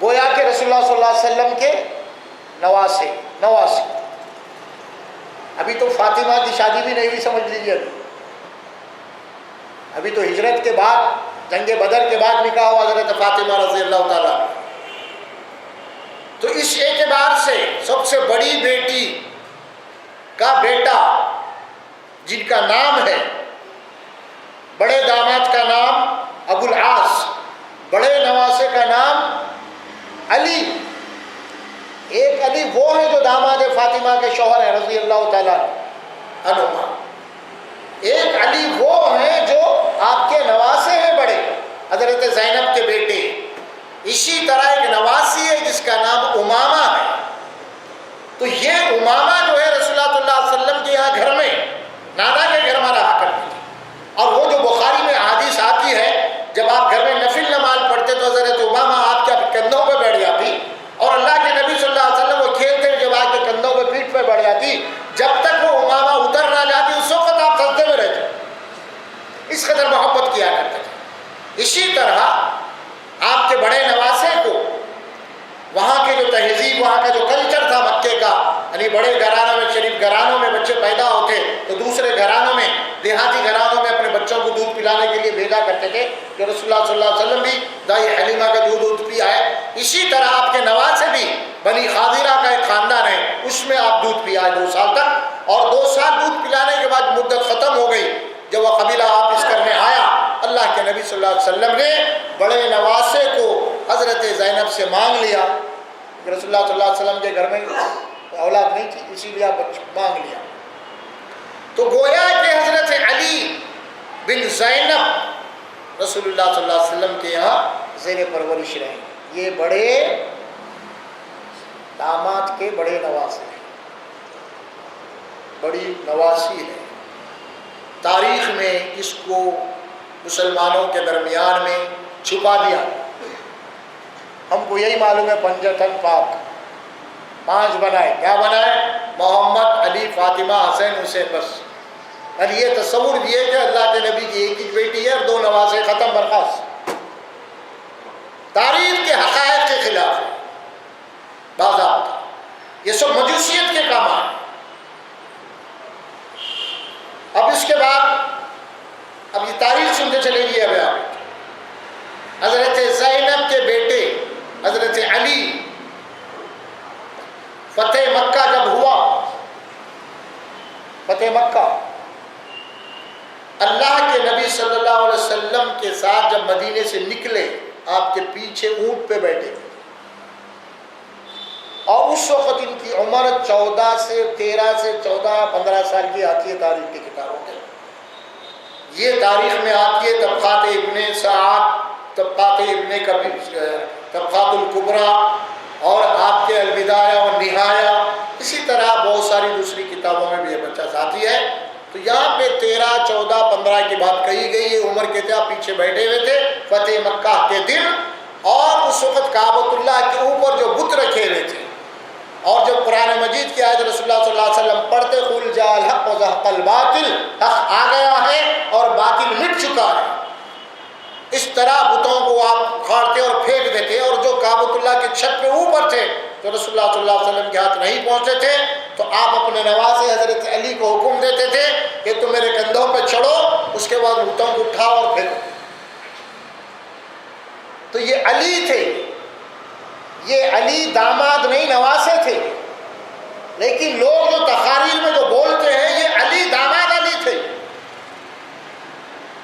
گویا کہ رسول اللہ صلی اللہ علیہ وسلم کے نواسے. ابھی تو فاطمہ کی شادی بھی نہیں ہوئی، سمجھ لیجیے. ابھی تو ہجرت کے بعد، جنگ بدر کے بعد نکاح ہوا حضرت فاطمہ رضی اللہ تعالیٰ. تو اس اعتبار سے سب سے بڑی بیٹی کا بیٹا جن کا نام ہے، بڑے داماد کا نام ابو العاص، بڑے نواسے کا نام علی. ایک علی وہ ہے جو داماد فاطمہ کے شوہر ہیں رضی اللہ تعالیٰ عنہما، ایک علی وہ ہیں جو آپ کے نواسے ہیں بڑے، حضرت زینب کے بیٹے. اسی طرح ایک نواسی ہے جس کا نام امامہ ہے. تو یہ امامہ جو ہے رسول اللہ صلی اللہ علیہ وسلم کے یہاں گھر میں، نانا کے گھر میں رہا کرتی تھی. اور وہ جو بخاری میں حدیث آتی ہے، جب آپ گھر میں نفل نماز پڑھتے تو حضرت امامہ آپ کے کندھوں پہ بیٹھ جاتی، اور اللہ کے نبی صلی اللہ علیہ وسلم وہ کھیلتے جب آپ کے کندھوں بڑے گھرانوں میں شریف گھرانوں میں بچے پیدا ہوتے تو دوسرے گھرانوں میں دیہاتی گھرانوں میں اپنے بچوں کو دودھ پلانے کے لیے بھیجا کرتے تھے کہ رسول اللہ صلی اللہ علیہ وسلم بھی دائی حلیمہ کا دودھ پیا ہے. اسی طرح آپ کے نواسے بھی بنی خاضرہ کا ایک خاندان ہے, اس میں آپ دودھ پیا ہے 2 سال تک, اور 2 سال دودھ پلانے کے بعد مدت ختم ہو گئی. جب وہ قبیلہ واپس کرنے آیا, اللہ کے نبی صلی اللہ علیہ وسلم نے بڑے نواسے کو حضرت زینب سے مانگ لیا. رسول اللہ صلی اللہ علیہ وسلم کے گھر میں اولاد نہیں تھی, اسی لیے آپ مانگ لیا. تو گویا کہ حضرت علی بن زینب رسول اللہ صلی اللہ علیہ وسلم کے یہاں زیر پرورش رہے. یہ بڑے داماد کے بڑے نواسے ہیں, بڑی نواسی ہے. تاریخ میں اس کو مسلمانوں کے درمیان میں چھپا دیا. ہم کو یہی معلوم ہے پنجتن پاک 5 بنائے. کیا بنائے؟ محمد, علی, فاطمہ, حسین, حسین, بس. اور یہ تصور دیے کہ اللہ کے نبی کی ایک ہی بیٹی ہے اور 2 نواسے, ختم برخاست. تاریخ کے حقائق کے خلاف ہے باضابطہ. یہ سب مجوسیت کے کام ہیں. اب اس کے بعد اب یہ تاریخ سنتے چلے گی. اب آپ حضرت زینب کے بیٹے حضرت علی فتح مکہ جب ہوا, فتح مکہ اللہ کے نبی صلی اللہ علیہ وسلم کے ساتھ جب مدینے سے نکلے, آپ کے پیچھے اونٹ پہ بیٹھے, اور اس وقت ان کی عمر 13 سے 14 15 سال کی آتی ہے تاریخ کی کتابوں میں. یہ تاریخ میں آتی ہے طبقات ابن سعد, طبقات ابن کبیر, طبقات الکبریٰ, اور آپ کے البدایہ و نہایہ, اسی طرح بہت ساری دوسری کتابوں میں بھی یہ بچہ آتی ہے. تو یہاں پہ 13 14 15 کی بات کہی گئی ہے. عمر کے تھے, پیچھے بیٹھے ہوئے تھے فتح مکہ کے دن, اور اس وقت کعبۃ اللہ کے اوپر جو بت رکھے ہوئے تھے, اور جب قرآن مجید کی آیت رسول اللہ صلی اللہ علیہ وسلم پڑھتے قل جاء الحق وزهق الباطل, حق آ گیا ہے اور باطل مٹ چکا ہے, اس طرح بتوں کو آپ کھاڑتے اور پھینک دیتے. اور جو کعبۃ اللہ کے چھت پہ اوپر تھے جو رسول اللہ صلی اللہ علیہ وسلم کے ہاتھ نہیں پہنچتے تھے, تو آپ اپنے نواسے حضرت علی کو حکم دیتے تھے کہ تم میرے کندھوں پہ چڑھو, اس کے بعد بتوں کو اٹھاؤ اور پھینکو. تو یہ علی تھے, یہ علی داماد نہیں نواسے تھے. لیکن لوگ جو تقاریر میں جو بولتے ہیں یہ علی داماد علی تھے,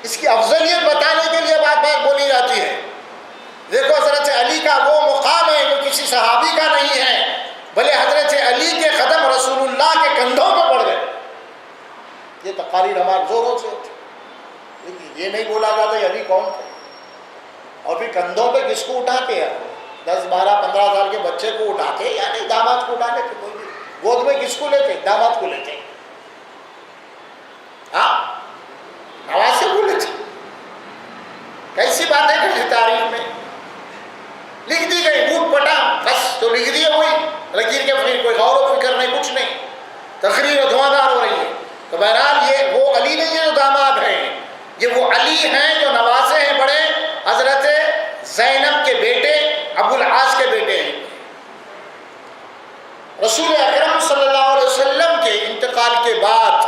اس کی افضلیت بتانے کے لیے بات بات بولی جاتی ہے. دیکھو حضرت علی کا وہ مقام ہے جو کسی صحابی کا نہیں ہے, بلے حضرت علی کے قدم رسول اللہ کے کندھوں پہ پڑ گئے. یہ تقاریر ہمارے زوروں سے ہوتی, لیکن یہ نہیں بولا جاتا کہ علی کون تھے. اور پھر کندھوں پہ کس کو اٹھاتے ہیں؟ 10 12 15 سال کے بچے کو اٹھاتے یا نہیں داماد کو اٹھا لیتے؟ کوئی بھی گود میں کس کو لیتے؟ داماد کو لیتے. ہاں نواسے کو لیتے. کیسی باتیں کرتی تاریخ میں لکھ دی گئی, اونٹ پٹا بس تو لکھ دی ہے, وہی لکیر کے پھر کوئی غور و فکر نہیں, کچھ نہیں, تقریر دھواں دھار ہو رہی ہے. تو بہرحال یہ وہ علی نہیں ہے جو داماد ہیں, یہ وہ علی ہیں جو نواسے ہیں بڑے حضرت زینب کے بیٹے ابو العاص کے بیٹے ہیں. رسول اکرم صلی اللہ علیہ وسلم کے انتقال کے بعد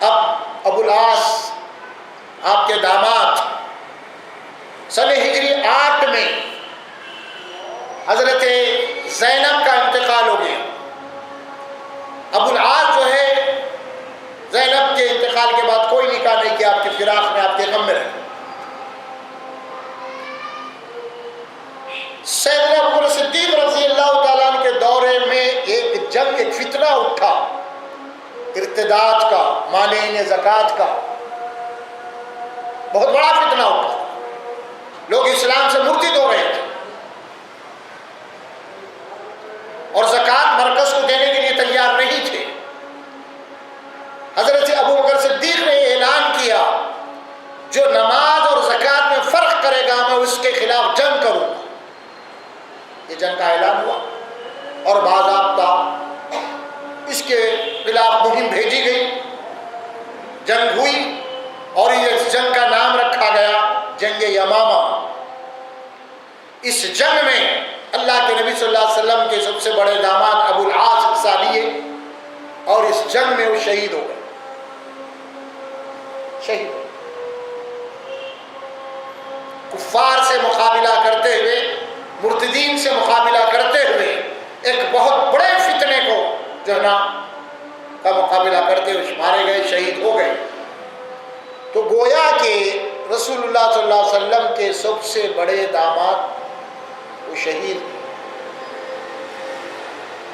اب ابو العاص آپ کے داماد سن ہجری 8 میں حضرت زینب کا انتقال ہو گیا. ابو العاص جو ہے زینب کے انتقال کے بعد کوئی نکاح نہیں کیا, آپ کے فراق میں, آپ کے غم میں رہے. سیدنا ابو بکر صدیق رضی اللہ تعالیٰ عنہ کے دورے میں ایک جنگ, ایک فتنہ اٹھا ارتداد کا, مانعین زکوٰۃ کا, بہت بڑا فتنہ اٹھا. لوگ اسلام سے مرتد ہو رہے تھے اور زکوٰۃ مرکز کو دینے کے لیے تیار نہیں تھے. حضرت ابو بکر صدیق نے اعلان کیا جو نماز اور زکوٰۃ میں فرق کرے گا میں اس کے خلاف جنگ کروں گا. یہ جنگ کا اعلان ہوا اور باضابطہ اس کے خلاف مہم بھیجی گئی, جنگ ہوئی, اور اس جنگ کا نام رکھا گیا جنگ یمامہ. اس جنگ میں اللہ کے نبی صلی اللہ علیہ وسلم کے سب سے بڑے داماد ابو العاص حصہ لیے اور اس جنگ میں وہ شہید ہو گئے. شہید ہو گئے. کفار سے مقابلہ کرتے ہوئے، مرتدین سے مقابلہ کرتے ہوئے، ایک بہت بڑے فتنے کو جو ہے نا کا مقابلہ کرتے ہوئے مارے گئے، شہید ہو گئے. تو گویا کہ رسول اللہ صلی اللہ علیہ وسلم کے سب سے بڑے داماد وہ شہید.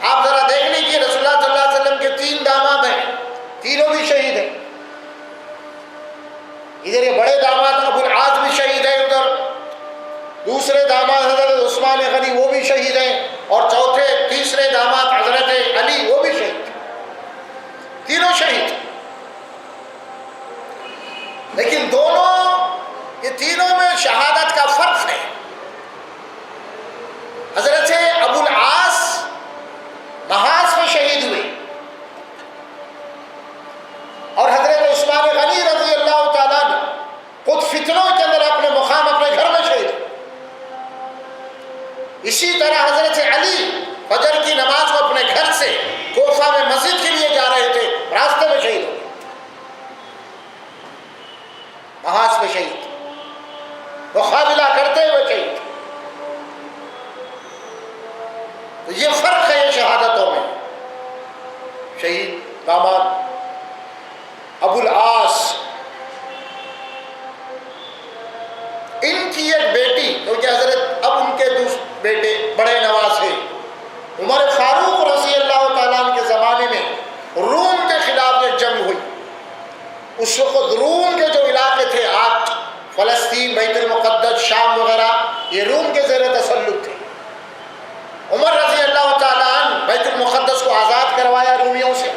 آپ ذرا دیکھ لیجیے، رسول اللہ صلی اللہ علیہ وسلم کے 3 داماد ہیں، تینوں بھی شہید ہیں. ادھر یہ بڑے داماد ابو العاص بھی شہید ہے، ادھر دوسرے داماد حضرت عثمان غنی وہ بھی شہید ہیں، اور تیسرے داماد حضرت علی وہ بھی شہید. تینوں شہید. لیکن یہ تینوں میں شہادت کا فرق ہے. حضرت ابو العاص محاذ میں شہید ہوئے، اور حضرت عثمان غنی رضی اللہ تعالیٰ نے خود فتنوں کے اندر اپنے مقام اپنے گھر میں شہید. اسی طرح حضرت علی فجر کی نماز کو اپنے گھر سے کوفہ میں مسجد کے لیے جا رہے تھے، راستے میں شہید ہو گئے. محاذ میں شہید، مقابلہ کرتے ہوئے شہید. تو یہ فرق ہے یہ شہادتوں میں. شہید داماد ابو العاص، ان کی ایک بیٹی، کیونکہ حضرت اب ان کے بیٹے بڑے نواز ہیں، عمر فاروق رضی اللہ تعالیٰ عنہ کے زمانے میں روم کے خلاف ایک جنگ ہوئی. اس وقت روم کے جو علاقے تھے، آج فلسطین، بیت المقدس، شام وغیرہ، یہ روم کے زیر تسلط تھے. عمر رضی اللہ تعالیٰ عنہ بیت المقدس کو آزاد کروایا رومیوں سے،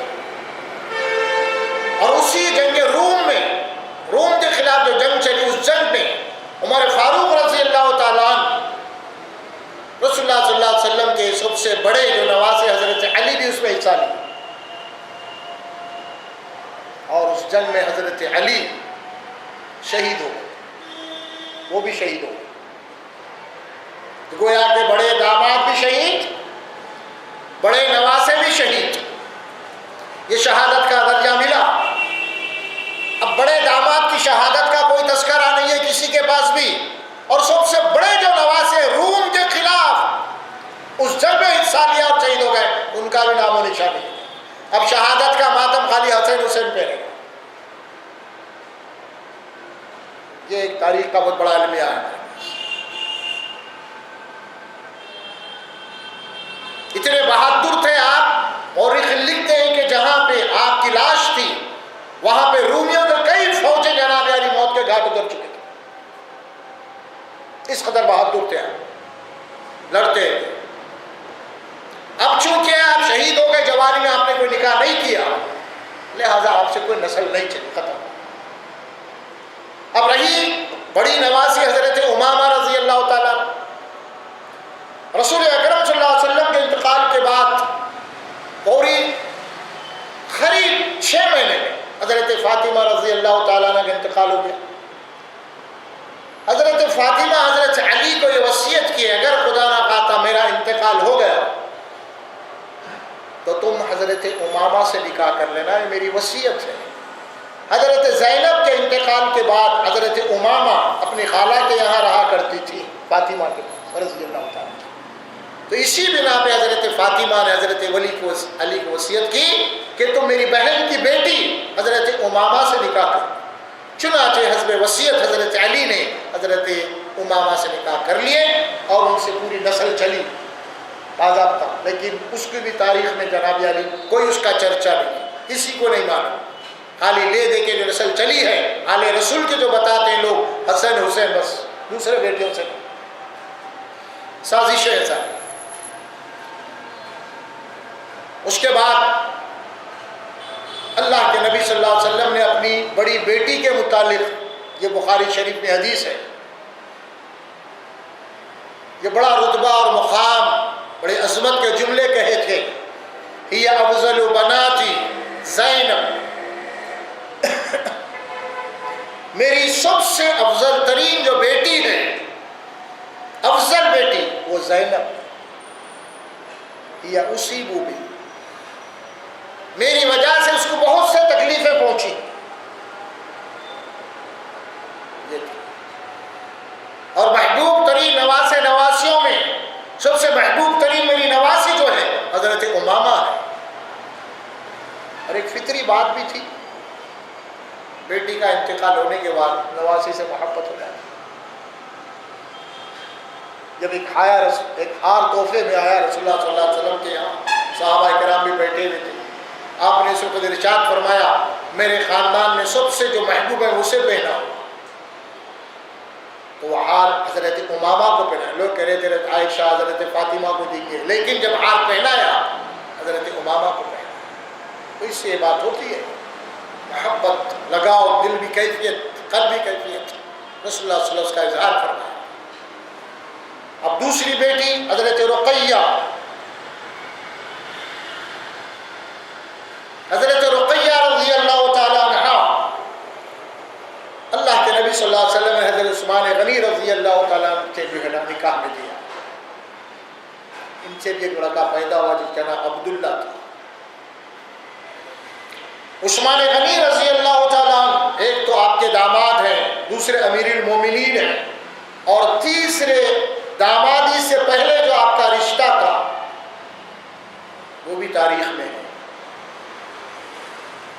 اور اسی جنگ روم میں، روم کے خلاف جو جنگ چلی، اس جنگ میں عمر فاروق رضی اللہ تعالیٰ عنہ رسول اللہ صلی اللہ علیہ وسلم کے سب سے بڑے جو نواسے حضرت علی بھی اس میں حصہ لیے، اور اس جنگ میں حضرت علی شہید ہو گئے. وہ بھی شہید ہو گئے. تو گویا کہ بڑے داماد بھی شہید، بڑے نواسے بھی شہید. یہ شہادت کا درجہ ملا. اب بڑے داماد کی شہادت کا کوئی تذکرہ نہیں ہے کسی کے پاس بھی، اور سب سے بڑے جو نواسے روم کے خلاف اس جنگ میں حصہ لیا اور شہید ہو گئے، ان کا بھی نام و نشان نہیں. اب شہادت کا ماتم خالی حسین پہ رہے. یہ ایک تاریخ کا بہت بڑا المیہ ہے. اتنے بہادر تھے آپ، مورخ لکھتے ہیں کہ جہاں پہ آپ کی لاش تھی وہاں پہ رومیوں کے کئی فوجیں جناب علی موت کے گھاٹ اتر چکے تھے. اس قدر بہادر تھے آپ، لڑتے. اب چونکہ آپ شہید ہو گئے، جوانی میں آپ نے کوئی نکاح نہیں کیا، لہذا آپ سے کوئی نسل نہیں چلی، ختم. اب رہی بڑی نواسی حضرت امامہ رضی اللہ تعالیٰ. رسول اکرم صلی اللہ علیہ وسلم کے انتقال کے بعد پوری قریب 6 مہینے میں حضرت فاطمہ رضی اللہ تعالیٰ عنہ کا انتقال ہو گیا. حضرت فاطمہ حضرت علی کو یہ وصیت کی، اگر خدا نہ خواستہ میرا انتقال ہو گیا تو تم حضرت امامہ سے نکاح کر لینا، یہ میری وصیت ہے. حضرت زینب کے انتقال کے بعد حضرت امامہ اپنی خالہ کے یہاں رہا کرتی تھی، فاطمہ کے پاس رضی اللہ تعالیٰ. تو اسی بنا پہ حضرت فاطمہ نے حضرت علی کو وصیت کی کہ تم میری بہن کی بیٹی حضرت امامہ سے نکاح کر. چنانچہ حسب وصیت حضرت علی نے حضرت امامہ سے نکاح کر لیے، اور ان سے پوری نسل چلی باضابطہ. لیکن اس کی بھی تاریخ میں جناب علی کوئی اس کا چرچا نہیں، کسی کو نہیں معلوم. خالی لے دے کے جو نسل چلی ہے، آل رسول کے جو بتاتے ہیں لوگ، حسن حسین، بس دوسرے بیٹیوں سے سازشیں ہیں ساری. اس کے بعد اللہ کے نبی صلی اللہ علیہ وسلم نے اپنی بڑی بیٹی کے متعلق، یہ بخاری شریف میں حدیث ہے، یہ بڑا رتبہ اور مقام، بڑے عظمت کے جملے کہے تھے. ہی افضل بناتی زینب، میری سب سے افضل ترین جو بیٹی ہے، افضل بیٹی وہ زینب. یا اصیبوا بی، میری وجہ سے اس کو بہت سے تکلیفیں پہنچی. اور محبوب ترین نواسے نواسیوں میں سب سے محبوب ترین میری نواسی جو ہے حضرت امامہ ہے. اور ایک فطری بات بھی تھی، بیٹی کا انتقال ہونے کے بعد نواسی سے محبت ہو جاتی. جب ایک ہار تحفے میں آیا رسول اللہ صلی اللہ علیہ وسلم کے یہاں، صحابہ کرام بھی بیٹھے ہوئے تھے، آپ نے اس وقت ارشاد فرمایا میرے خاندان میں سب سے جو محبوب ہے اسے پہنا. تو وہ ہار حضرت امامہ کو پہنا. لوگ کہہ رہے تھے حضرت عائشہ حضرت فاطمہ کو دیں گے، لیکن جب ہار پہنایا حضرت امامہ کو پہنا. تو اس سے یہ بات ہوتی ہے محبت، لگاؤ، دل بھی کیفیت، قلب بھی کیفیت. رسول اللہ صلی اللہ علیہ وسلم اس کا اظہار فرمایا. اب دوسری بیٹی حضرت رقیہ، حضرت رقیہ رضی اللہ تعالیٰ عنہ، اللہ کے نبی صلی اللہ علیہ وسلم نے حضرت عثمان غنی رضی اللہ تعالیٰ عنہ کے جو ہے نا نکاح میں دیا. ان سے بھی ایک لڑکا پیدا ہوا جس کا نام عبداللہ تھا. عثمان غنی رضی اللہ تعالیٰ عنہ ایک تو آپ کے داماد ہیں، دوسرے امیر المومنین ہیں، اور تیسرے دامادی سے پہلے جو آپ کا رشتہ تھا وہ بھی تاریخ میں ہے.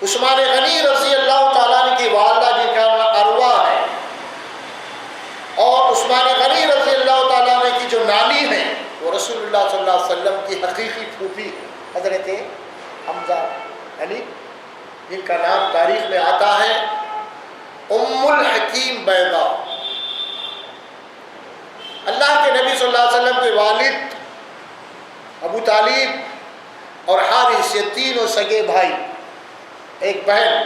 عثمان غنی رضی اللہ تعالیٰ عنہ کی والدہ جن کا نام اروا ہے، اور عثمان غنی رضی اللہ تعالیٰ عنہ کی جو نانی ہے وہ رسول اللہ صلی اللہ علیہ وسلم کی حقیقی پھوپھی ہے، حضرت حمزہ، یعنی جن کا نام تاریخ میں آتا ہے ام الحکیم بیضا. اللہ کے نبی صلی اللہ علیہ وسلم کے والد ابو طالب اور حارث، یہ تینوں سگے بھائی، ایک بہن،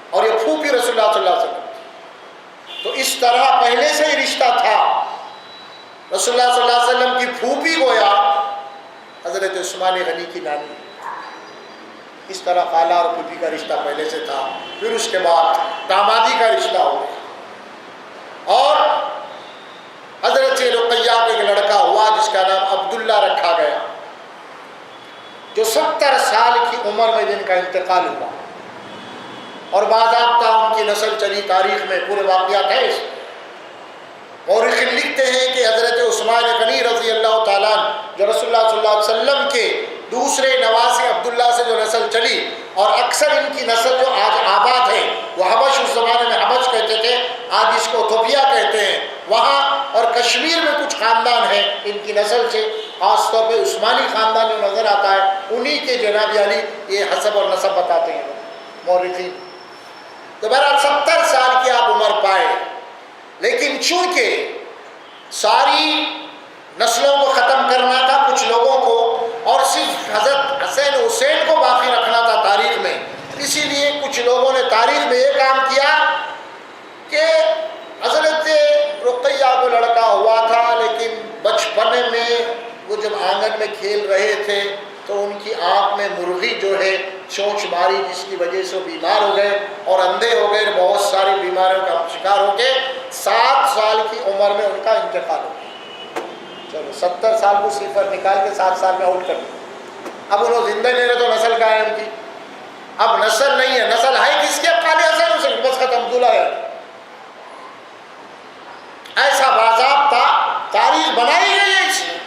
اور یہ پھوپھی رسول اللہ صلی اللہ علیہ وسلم. تو اس طرح پہلے سے ہی رشتہ تھا. رسول اللہ صلی اللہ علیہ وسلم کی پھوپھی گویا حضرت عثمان غنی کی نانی. اس طرح خالہ اور پھوپھی کا رشتہ پہلے سے تھا. پھر اس کے بعد دامادی کا رشتہ ہو گیا، اور حضرت رقیہ کو ایک لڑکا ہوا جس کا نام عبداللہ رکھا گیا، جو 70 سال کی عمر میں جن کا انتقال ہوا. اور باضابطہ ان کی نسل چلی، تاریخ میں پورے واقعات ہیں. اس مورخین لکھتے ہیں کہ حضرت عثمان غنی رضی اللہ تعالیٰ جو رسول اللہ صلی اللہ علیہ وسلم کے دوسرے نواسے عبداللہ سے جو نسل چلی، اور اکثر ان کی نسل جو آج آباد ہے وہ حبش، اس زمانے میں حبش کہتے تھے، آج اس کو ایتھوپیا کہتے ہیں، وہاں اور کشمیر میں کچھ خاندان ہیں ان کی نسل سے، خاص طور پہ عثمانی خاندان جو نظر آتا ہے انہی کے جناب علی یہ حسب اور نسب بتاتے ہیں مورخین. تو بہرحال 70 سال کی آپ عمر پائے، لیکن چونکہ ساری نسلوں کو ختم کرنا تھا کچھ لوگوں کو، اور صرف حضرت حسین حسین کو باقی رکھنا تھا تاریخ میں، اسی لیے کچھ لوگوں نے تاریخ میں یہ کام کیا کہ حضرت رقیہ کو لڑکا ہوا تھا، لیکن بچپنے میں وہ جب آنگن میں کھیل رہے تھے تو ان کی آنکھ میں مرغی جو ہے چونچ ماری، جس کی وجہ سے وہ بیمار ہو گئے اور اندھے ہو گئے، بہت ساری بیماریوں کا شکار ہو کے 7 سال کی عمر میں ان کا انتقال ہو گیا. چلو 70 سال کو صفر نکال کے 7 سال میں آؤٹ کر دیا. اب انہوں زندہ نہیں رہے تو نسل کہاں ہے ان کی؟ اب نسل نہیں ہے، نسل ہے کس کے؟ قالی حسین حسین، بس ختم، دلہا ہے. ایسا باضابطہ تاریخ بنائی گئی ہے اس میں.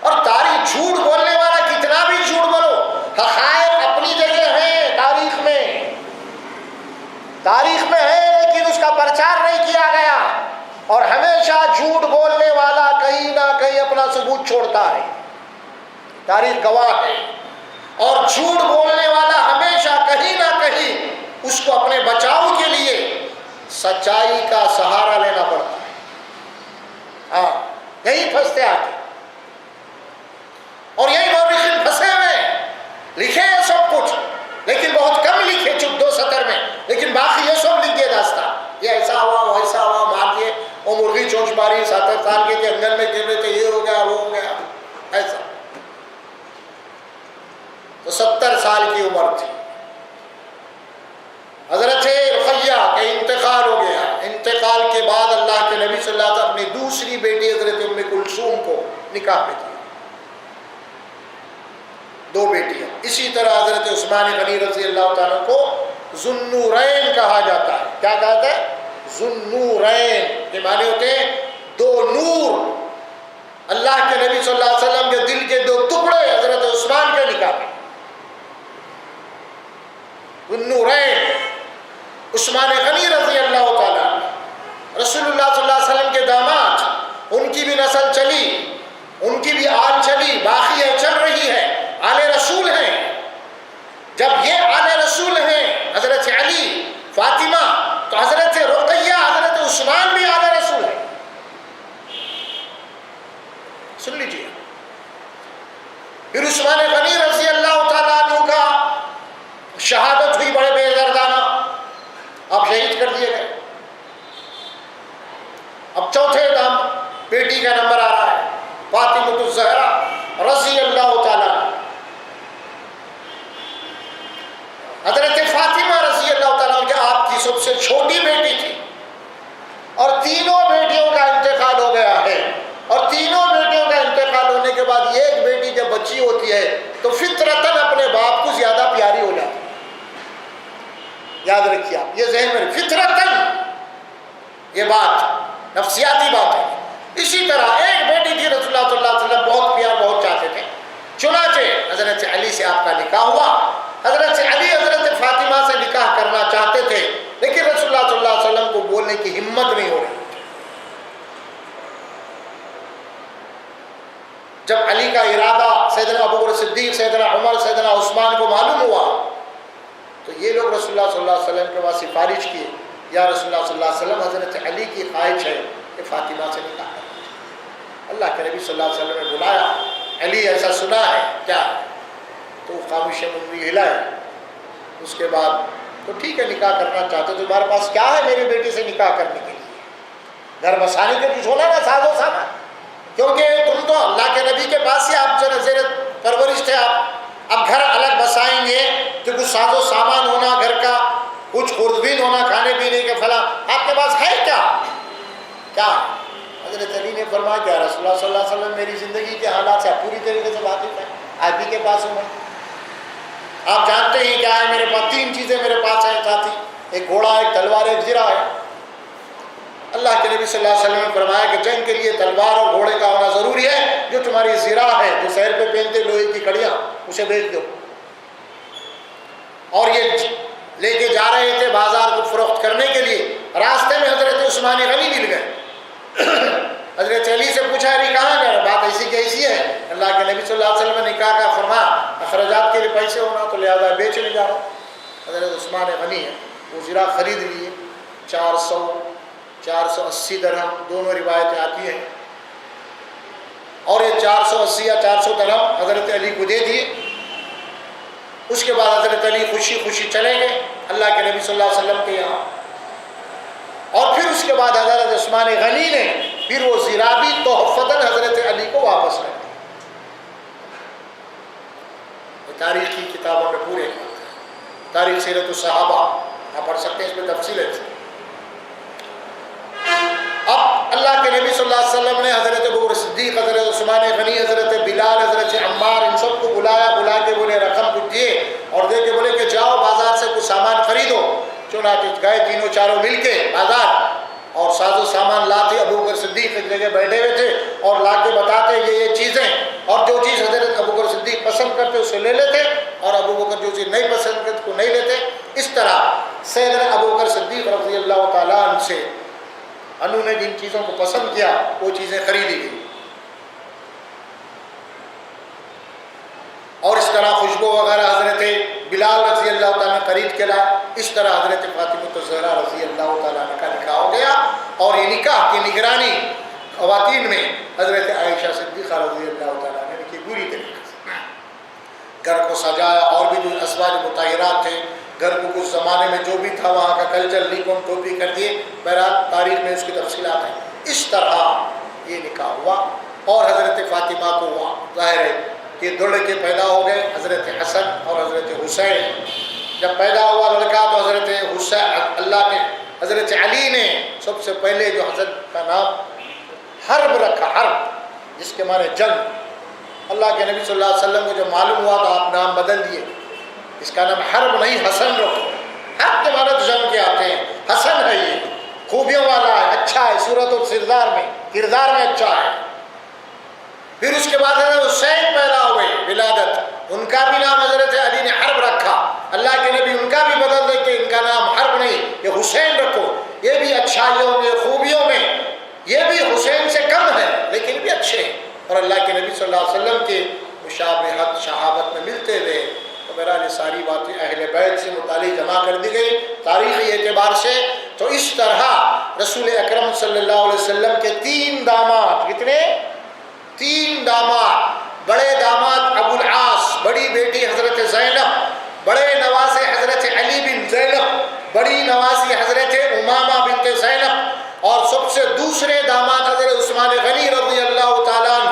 اور تاریخ، جھوٹ بولنے والا کتنا بھی جھوٹ بولو، حقائق اپنی جگہ ہیں، تاریخ میں ہے، لیکن اس کا پرچار نہیں کیا گیا. اور ہمیشہ جھوٹ بولنے والا کہیں نہ کہیں اپنا ثبوت چھوڑتا ہے، تاریخ گواہ ہے. اور جھوٹ بولنے والا ہمیشہ کہیں نہ کہیں اس کو اپنے بچاؤ کے لیے سچائی کا سہارا لینا پڑتا ہے. ہاں، یہی پھنستے آتے، اور یہی مورخین پھنسے ہوئے لکھے ہیں سب کچھ، لیکن بہت کم لکھے، چپ 2 سطر میں، لیکن باقی یہ سب لکھ دیا داستان. یہ ایسا ہوا، وہ ایسا ہوا، مار دیے، وہ مرغی چونچ ماری، 7 سال کے تھے، انگن میں کھیل رہے تھے، یہ ہو گیا، وہ ہو گیا، ایسا. تو 70 سال کی عمر تھی. حضرت رقیہ کا انتقال ہو گیا. انتقال کے بعد اللہ کے نبی صلی اللہ علیہ وسلم اپنی دوسری بیٹی حضرت ام کلثوم کو نکاح میں دیا. 2 بیٹیاں. اسی طرح حضرت عثمان غنی رضی اللہ تعالیٰ کو ذوالنورین کہا جاتا ہے. کیا کہتا ہے؟ ذوالنورین کے معنی ہوتے ہیں 2 نور. اللہ کے نبی صلی اللہ علیہ وسلم کے دل کے 2 ٹکڑے حضرت عثمان کے نکاح میں. ذوالنورین عثمان غنی رضی اللہ تعالیٰ رسول اللہ صلی اللہ علیہ وسلم کے داماد. ان کی بھی نسل چلی, ان کی بھی آل چلی, باقی ہے, چل رہی ہے, آل رسول ہیں. جب یہ آل رسول ہیں حضرت علی, فاطمہ, تو حضرت رقیہ, حضرت عثمان بھی آل رسول ہیں. سن لیجیے. پھر عثمان غنی رضی اللہ تعالیٰ عنہ کا شہادت ہوئی بڑے بے دردانہ, اب شہید کر دیے گئے. اب چوتھے دم بیٹی کا نمبر آ رہا ہے, فاطمہ الزہرا رضی اللہ تعالیٰ. حضرت فاطمہ رضی اللہ تعالیٰ کہ آپ کی سب سے چھوٹی بیٹی تھی, اور تینوں بیٹیوں کا انتقال ہو گیا ہے. اور تینوں بیٹیوں کا انتقال ہونے کے بعد ایک بیٹی جب بچی ہوتی ہے تو فطرتاً اپنے باپ کو زیادہ پیاری ہو جاتی ہے. یاد رکھیے آپ, یہ ذہن میں, فطرتاً یہ بات نفسیاتی بات ہے. اسی طرح ایک بیٹی تھی, رسول اللہ صلی اللہ علیہ وسلم بہت پیار بہت چاہتے تھے. چنانچہ حضرت علی سے آپ کا نکاح ہوا. حضرت علی حضرت فاطمہ سے نکاح کرنا چاہتے تھے, لیکن رسول اللہ صلی اللہ علیہ وسلم کو بولنے کی ہمت نہیں ہو رہی. جب علی کا ارادہ سیدنا ابوبکر صدیق, سیدنا عمر, سیدنا عثمان کو معلوم ہوا تو یہ لوگ رسول اللہ صلی اللہ علیہ وسلم کے پاس سفارش کیے, یا رسول اللہ صلی اللہ علیہ وسلم, حضرت علی کی خواہش ہے کہ فاطمہ سے نکاح کرنا. اللہ کے نبی صلی اللہ علیہ وسلم نے بلایا, علی ایسا سنا ہے کیا؟ تو خاموش منگی ہلائے. اس کے بعد تو ٹھیک ہے, نکاح کرنا چاہتے تو تمہارے پاس کیا ہے میری بیٹی سے نکاح کرنے کے لیے؟ گھر بسانے کے کچھ ہونا نا, ساز و سامان, کیونکہ تم تو اللہ کے نبی کے پاس ہی آپ سے زیر پرورش تھے. آپ اب گھر الگ بسائیں گے تو کچھ ساز و سامان ہونا گھر کا, کچھ خوردبین ہونا کھانے پینے کے, فلاں آپ کے پاس ہے کیا؟ کیا؟ حضرت علی نے فرمایا کہ رسول اللہ صلی اللہ علیہ وسلم میری زندگی کے حالات سے پوری طریقے سے واقف ہے, آپ ہی کے پاس ہوں. آپ جانتے ہیں کیا ہے میرے پاس؟ 3 چیزیں میرے پاس ہیں ساتھی, ایک گھوڑا, ایک تلوار, ایک زرہ ہے. اللہ کے نبی صلی اللہ علیہ وسلم نے فرمایا کہ جنگ کے لیے تلوار اور گھوڑے کا ہونا ضروری ہے. جو تمہاری زرہ ہے, جو سیر پہ پہنتے لوہے کی کڑیاں, اسے بیچ دو. اور یہ لے کے جا رہے تھے بازار کو فروخت کرنے کے لیے. راستے میں حضرت عثمان غنی مل گئے. حضرت علی سے پوچھا علی کہاں گئے؟ بات ایسی کیسی ہے؟ اللہ کے نبی صلی اللہ علیہ وسلم نے نکاح کا فرمایا اخراجات کے لیے پیسے ہونا تو لہٰذا بیچنے جا رہا ہوں. حضرت عثمان غنی ہے, وہ زرہ خرید لیے. 480 درہم, دونوں روایتیں آتی ہیں, اور یہ 480 یا 400 درہم حضرت علی کو دے دیے. اس کے بعد حضرت علی خوشی خوشی چلے گئے اللہ کے نبی صلی اللہ علیہ وسلم کے یہاں. اور پھر اس کے بعد حضرت عثمان غنی نے پھر وہ زرہ بھی تحفتاً حضرت علی کو واپس کر دیا. تاریخ کی کتابوں میں پورے تاریخ سیرت الصحابہ آپ پڑھ سکتے ہیں, اس میں تفصیل ہے. اب اللہ کے نبی صلی اللہ علیہ وسلم نے حضرت ابوبکر صدیق, حضرت عثمان غنی, حضرت بلال, حضرت عمار, ان سب کو بلا کے بولے رقم کچھ دیے اور دے کے بولے کہ جاؤ بازار سے کچھ سامان خریدو. چنانچہ گئے تینوں چاروں مل کے بازار, اور ساز و سامان لاتے. ابوبکر صدیق ایک جگہ بیٹھے ہوئے تھے اور لا کے بتاتے یہ چیزیں, اور جو چیز حضرت ابوبکر صدیق پسند کرتے اسے لے لیتے, اور ابوبکر جو چیز نہیں پسند کرتے کو نہیں لیتے. اس طرح سیدنا ابوبکر صدیق رضی اللہ تعالیٰ عنہ سے انہوں نے جن چیزوں کو پسند کیا وہ چیزیں خریدی گئی. اور اس طرح خوشبو وغیرہ حضرت بلال رضی اللہ تعالیٰ نے خرید کے لائے. اس طرح حضرت فاطمہ الزہرا رضی اللہ تعالیٰ کا نکاح ہو گیا, اور یہ نکاح کی نگرانی خواتین میں حضرت عائشہ صدیقہ رضی اللہ تعالیٰ نے کی پوری طریقے سے. گھر کو سجایا, اور بھی جو ازواج مطہرات تھے گھر کو کچھ زمانے میں جو بھی تھا وہاں کا کلچر لیکن تو بھی کر دیے. بہرحال تاریخ میں اس کی تفصیلات ہیں. اس طرح یہ نکاح ہوا, اور حضرت فاطمہ کو ہوا. ظاہر ہے کہ 2 لڑکے پیدا ہو گئے, حضرت حسن اور حضرت حسین. جب پیدا ہوا لڑکا تو حضرت حسین, اللہ کے حضرت علی نے سب سے پہلے جو حضرت کا نام حرب رکھا, حرب جس کے معنی جنگ. اللہ کے نبی صلی اللہ علیہ وسلم کو جب معلوم ہوا تو آپ نام بدل دیے، اس کا نام حرب نہیں حسن رکھو۔ حرب کے معنی تو جنگ کے آتے ہیں، حسن ہے یہ خوبیوں والا ہے، اچھا ہے، صورت اور کردار میں اچھا ہے۔ پھر اس کے بعد حضرت حسین پیدا ہوئے، ولادت، ان کا بھی نام حضرت علی نے حرب رکھا، اللہ کے نبی ان کا بھی بدل دے کہ ان کا نام حرب نہیں یہ حسین رکھو۔ یہ بھی اچھائیوں میں خوبیوں میں یہ بھی حسین سے کم ہے لیکن بھی اچھے ہیں، اور اللہ کے نبی صلی اللہ علیہ وسلم کے مشابہت شہابت میں ملتے ہوئے۔ تو میرا یہ ساری باتیں اہل بیت سے متعلق جمع کر دی گئی تاریخی اعتبار سے۔ تو اس طرح رسول اکرم صلی اللہ علیہ وسلم کے 3 داماد، کتنے؟ 3 داماد، بڑے داماد ابو العاص، بڑی بیٹی حضرت زینب، بڑے نواسے حضرت علی بن زینب، بڑی نواسی حضرت امامہ بنت زینب، اور سب سے دوسرے داماد حضرت عثمان غنی رضی اللہ تعالیٰ عنہ،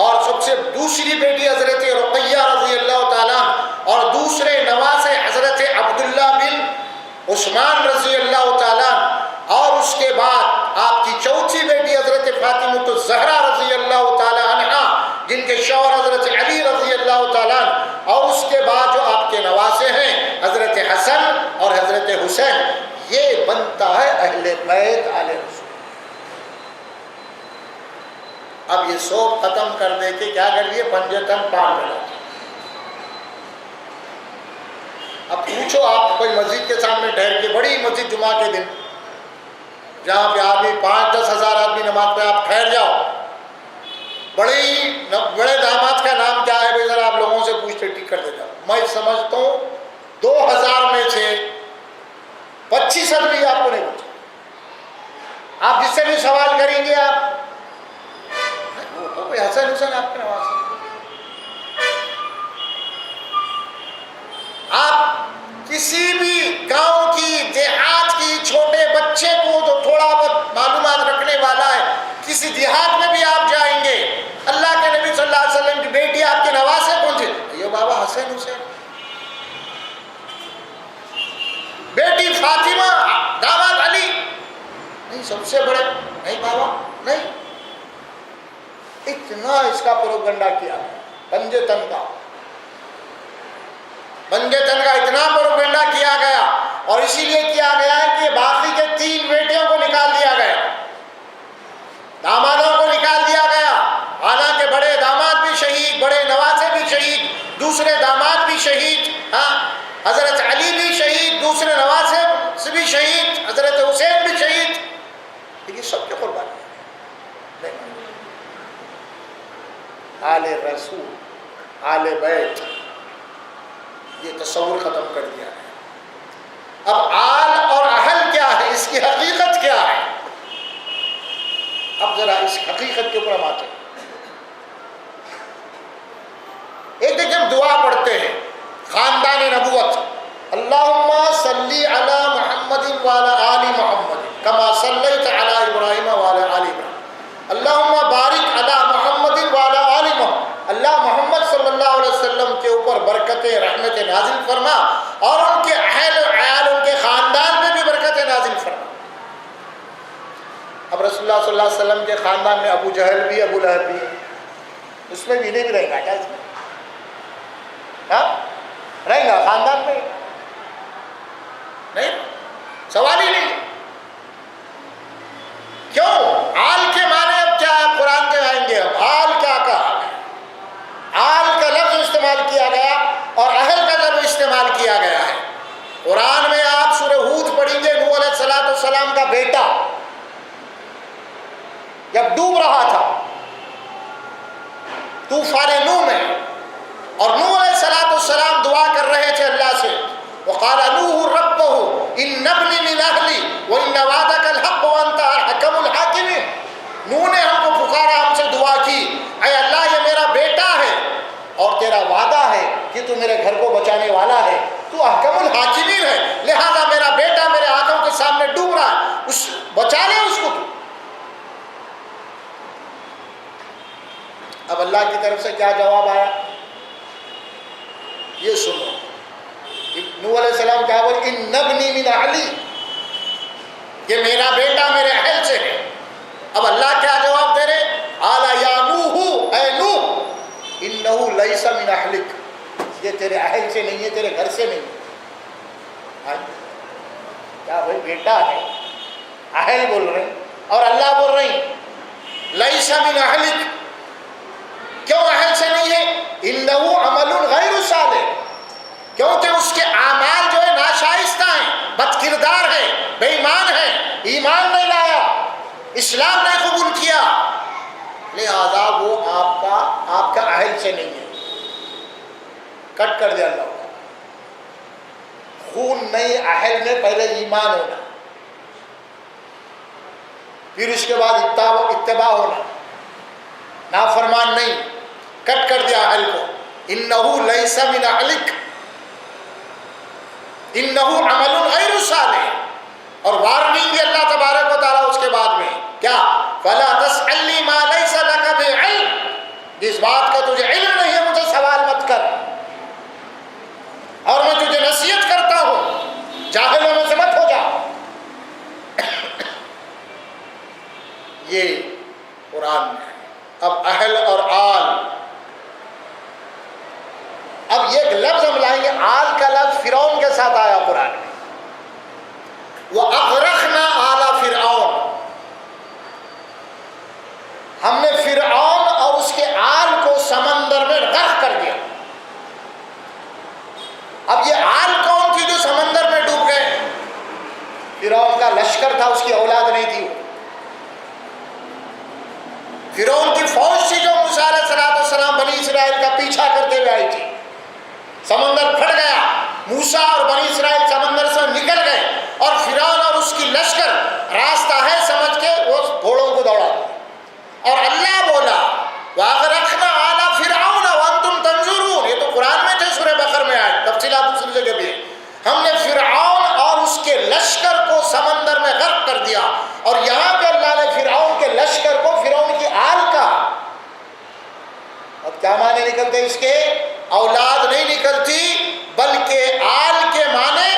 اور سب سے دوسری بیٹی حضرت رقیہ رضی اللہ تعالیٰ عنہ، اور دوسرے نواسے حضرت عبداللہ بن عثمان رضی اللہ تعالیٰ عنہ، اور اس کے بعد آپ کی چوتھی بیٹی حضرت فاطمہ الزہرا رضی اللہ تعالیٰ عنہا جن کے شوہر حضرت علی رضی اللہ تعالیٰ عنہ، اور اس کے بعد جو آپ کے نواسے ہیں حضرت حسن اور حضرت حسین۔ یہ بنتا ہے اہل بیت آل رسول۔ اب یہ سب ختم کر دے کے کیا کر دیے؟ پنجے تن پان ملا۔ اب پوچھو آپ کوئی مسجد کے سامنے ٹھہر کے، بڑی مسجد جمعہ کے دن جہاں پہ آدمی 5-10 ہزار آدمی نماز پہ، آپ ٹھہر جاؤ، بڑے داماد کا نام کیا ہے بھائی ذرا آپ لوگوں سے پوچھتے ٹک کر دے جاؤ۔ میں سمجھتا ہوں 2000 میں سے 25 آدمی آپ کو نہیں پوچھا۔ آپ جس سے بھی سوال کریں گے آپ وہ تو کوئی حسن حسین آپ کے نواز ہے۔ آپ کسی بھی گاؤں کی، دیہات کی چھوٹے بچے کو جو تھوڑا بہت معلومات رکھنے والا ہے، کسی دیہات میں بھی آپ جائیں گے، اللہ کے نبی صلی اللہ علیہ وسلم کی بیٹی آپ کے نواسے پہنچے، یہ بابا حسین حسین، بیٹی فاطمہ، داماد علی، نہیں سب سے بڑے، نہیں بابا نہیں۔ اتنا اس کا پروپیگنڈا کیا پنجے تن کا اتنا پروپیگنڈا کیا گیا، اور اسی لیے کیا گیا ہے کہ باقی کے 3 بیٹیوں کو نکال دیا گیا، دامادوں کو نکال دیا گیا، حالانکہ بڑے داماد بھی شہید، بڑے نواسے بھی شہید، دوسرے داماد بھی شہید، حضرت علی بھی شہید، دوسرے نواسے بھی شہید، حضرت حسین بھی شہید، لیکن سب کے قربانی آل رسول، آل بیت، یہ تصور ختم کر دیا ہے۔ اب آل اور اہل کیا ہے، اس کی حقیقت کیا ہے؟ اب ذرا اس حقیقت کے اوپر ہم آتے ہیں۔ ایک دیکھیں ہم دعا پڑھتے ہیں خاندان نبوت، اللہم صلی علی محمد وعلی آل محمد کما صلیت علی ابراہیم وعلی آل ابراہیم، اللہم بارک علی محمد وعلی آل محمد، اللہ محمد صلی اللہ علیہ وسلم کے اوپر برکتیں رحمت نازل فرما، اور ان کے اہل و عیال، ان کے خاندان میں بھی برکتیں نازل فرما۔ اب رسول اللہ صلی اللہ علیہ وسلم کے خاندان میں ابو جہل بھی، ابو لہب بھی، اس میں بھی نہیں رہے گا کیا؟ اس میں رہے گا خاندان میں؟ نہیں، سوال ہی نہیں۔ کیوں؟ آل کے معنی اب کیا ہے؟ قرآن کے آئیں گے اب آل کیا کہا؟ آل کا لفظ استعمال کیا گیا اور اہل کا لفظ استعمال کیا گیا ہے قرآن میں۔ آپ سورہ ہود پڑھیں گے، نوح علیہ السلام کا بیٹا جب ڈوب رہا تھا طوفان نوح میں، اور نوح علیہ السلام دعا کر رہے تھے اللہ سے، وقال نوح ربہ ان ابنی من اہلی وان وعدک الحق وانت احکم الحاکمین۔ نوح نے ہم کو پکارا، ہم سے دعا کی، اے اللہ یہ میرا بیٹا ہے اور تیرا وعدہ ہے کہ تو میرے گھر کو بچانے والا ہے، تو احکم الحاکمین ہے، لہذا میرا بیٹا میرے آنکھوں کے سامنے ڈوب رہا ہے، بچا لے اس کو۔ اب اللہ کی طرف سے کیا جواب آیا یہ سنو۔ نوح علیہ السلام کیا بولے؟ ان ابنی من اہلی، یہ میرا بیٹا میرے اہل سے ہے۔ اب اللہ کیا جواب دے رہے؟ قال یا نوح، اے نوح، ان انہو لیس من اہلک، یہ تیرے اہل سے نہیں ہے، تیرے گھر سے نہیں ہے۔ کیا بھائی بیٹا ہے، اہل بول رہے ہیں، اور اللہ بول رہے ہیں لیس من اہلک، کیوں اہل سے نہیں ہے؟ انہو عمل غیر صالح، کیونکہ اس کے اعمال جو ہے ناشائستہ ہیں، بد کردار ہے، بے ایمان ہے، ایمان نہیں لایا، اسلام نہیں قبول کیا، لہذا وہ آپ کا اہل سے نہیں ہے۔ کٹ کر دیا اللہ تعالیٰ۔ خون نہیں، اہل میں پہلے ایمان ہونا، پھر اس کے بعد اتباع ہونا، نافرمان نہیں۔ کٹ کر دیا اہل کو، انہو لیس من اہلک انہو عمل غیر صالح، اور وارننگ دی اللہ تبارک و تعالیٰ اس کے بعد میں کیا؟ فلا تسألنی ما لیس لک بعلم، جس بات کا تجھے علم نہیں ہے مجھے سوال مت کر، اور میں تجھے نصیحت کرتا ہوں جاہلوں میں سے مت ہو جا۔ یہ قرآن میں ہے۔ اب اہل اور آل، اب یہ لفظ ہم لائیں گے، آل کا لفظ فرعون کے ساتھ آیا قرآن میں، وَأَغْرَقْنَا آلَ فِرْعَوْنَ، ہم نے فرعون اور اس کے آل کو سمندر میں غرق کر دیا۔ اب یہ آل کون تھی جو سمندر میں ڈوب گئے؟ فرعون کا لشکر تھا، اس کی اولاد نہیں تھی۔ فرعون کی فوج تھی جو موسیٰ علیہ السلام بنی اسرائیل کا پیچھا کرتے ہوئے آئی تھی، سمندر پھٹ گیا، موسیٰ اور بنی اسرائیل سمندر سے نکل گئے، اور فرعون اور اس کی لشکر راستہ ہے سمجھ کے وہ گھوڑوں کو دوڑا دیا، اور اللہ بولا وَأَغْرَقْنَا آلَ فِرْعَوْنَ وَأَنْتُمْ تَنْظُرُونَ، یہ تو قرآن میں تھے، سورہ بقرہ میں آئے، تفصیلات دوسری جگہ بھی ہے۔ ہم نے فرعون اور اس کے لشکر کو سمندر میں غرق کر دیا، اور یہاں پہ اللہ نے فرعون کے لشکر کو فرعون کی آل کا، اب کیا معنی نکلتے اس کے؟ اولاد نہیں نکلتی، بلکہ آل کے معنی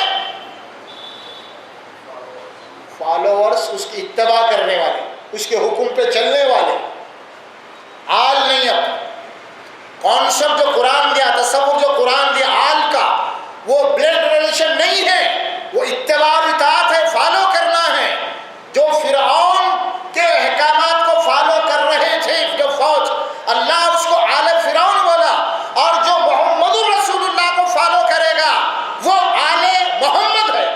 فالوورز، اس کی اتباع کرنے والے، اس کے حکم پہ چلنے والے، آل نہیں۔ اب کانسیپٹ جو قرآن دیا، تصور جو قرآن دیا آل کا، وہ بلڈ ریلیشن نہیں ہے، وہ اتباع و اطاعت ہے، فالو کرنا ہے۔ جو فرعون کے احکامات کو فالو کر رہے تھے جو فوج، اللہ اس کو آل فرعون بولا، اور جو محمد رسول اللہ کو فالو کرے گا وہ آل محمد ہے،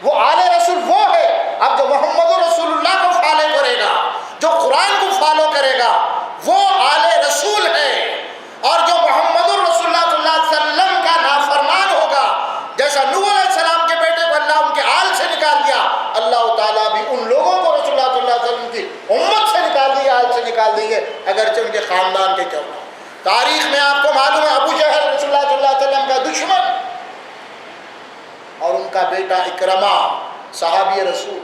وہ آل رسول وہ ہے۔ اب جو محمد رسول اللہ کو فالو کرے گا، جو قرآن کو فالو کرے گا، وہ آل رسول ہے، اور جو محمد رسول اللہ صلی اللہ علیہ وسلم کا نافرمان ہوگا، جیسا نوح علیہ السلام کے بیٹے کو اللہ ان کے آل سے نکال دیا، اللہ تعالیٰ بھی ان لوگوں کو رسول اللہ صلی اللہ علیہ وسلم کی امت سے نکال دیں گے، آل سے نکال دیں گے، اگرچہ ان کے خاندان کے کیوں نہ۔ تاریخ میں آپ کو معلوم ہے ابو جہل رسول اللہ صلی اللہ علیہ وسلم کا دشمن، اور ان کا بیٹا اکرمہ صحابی رسول،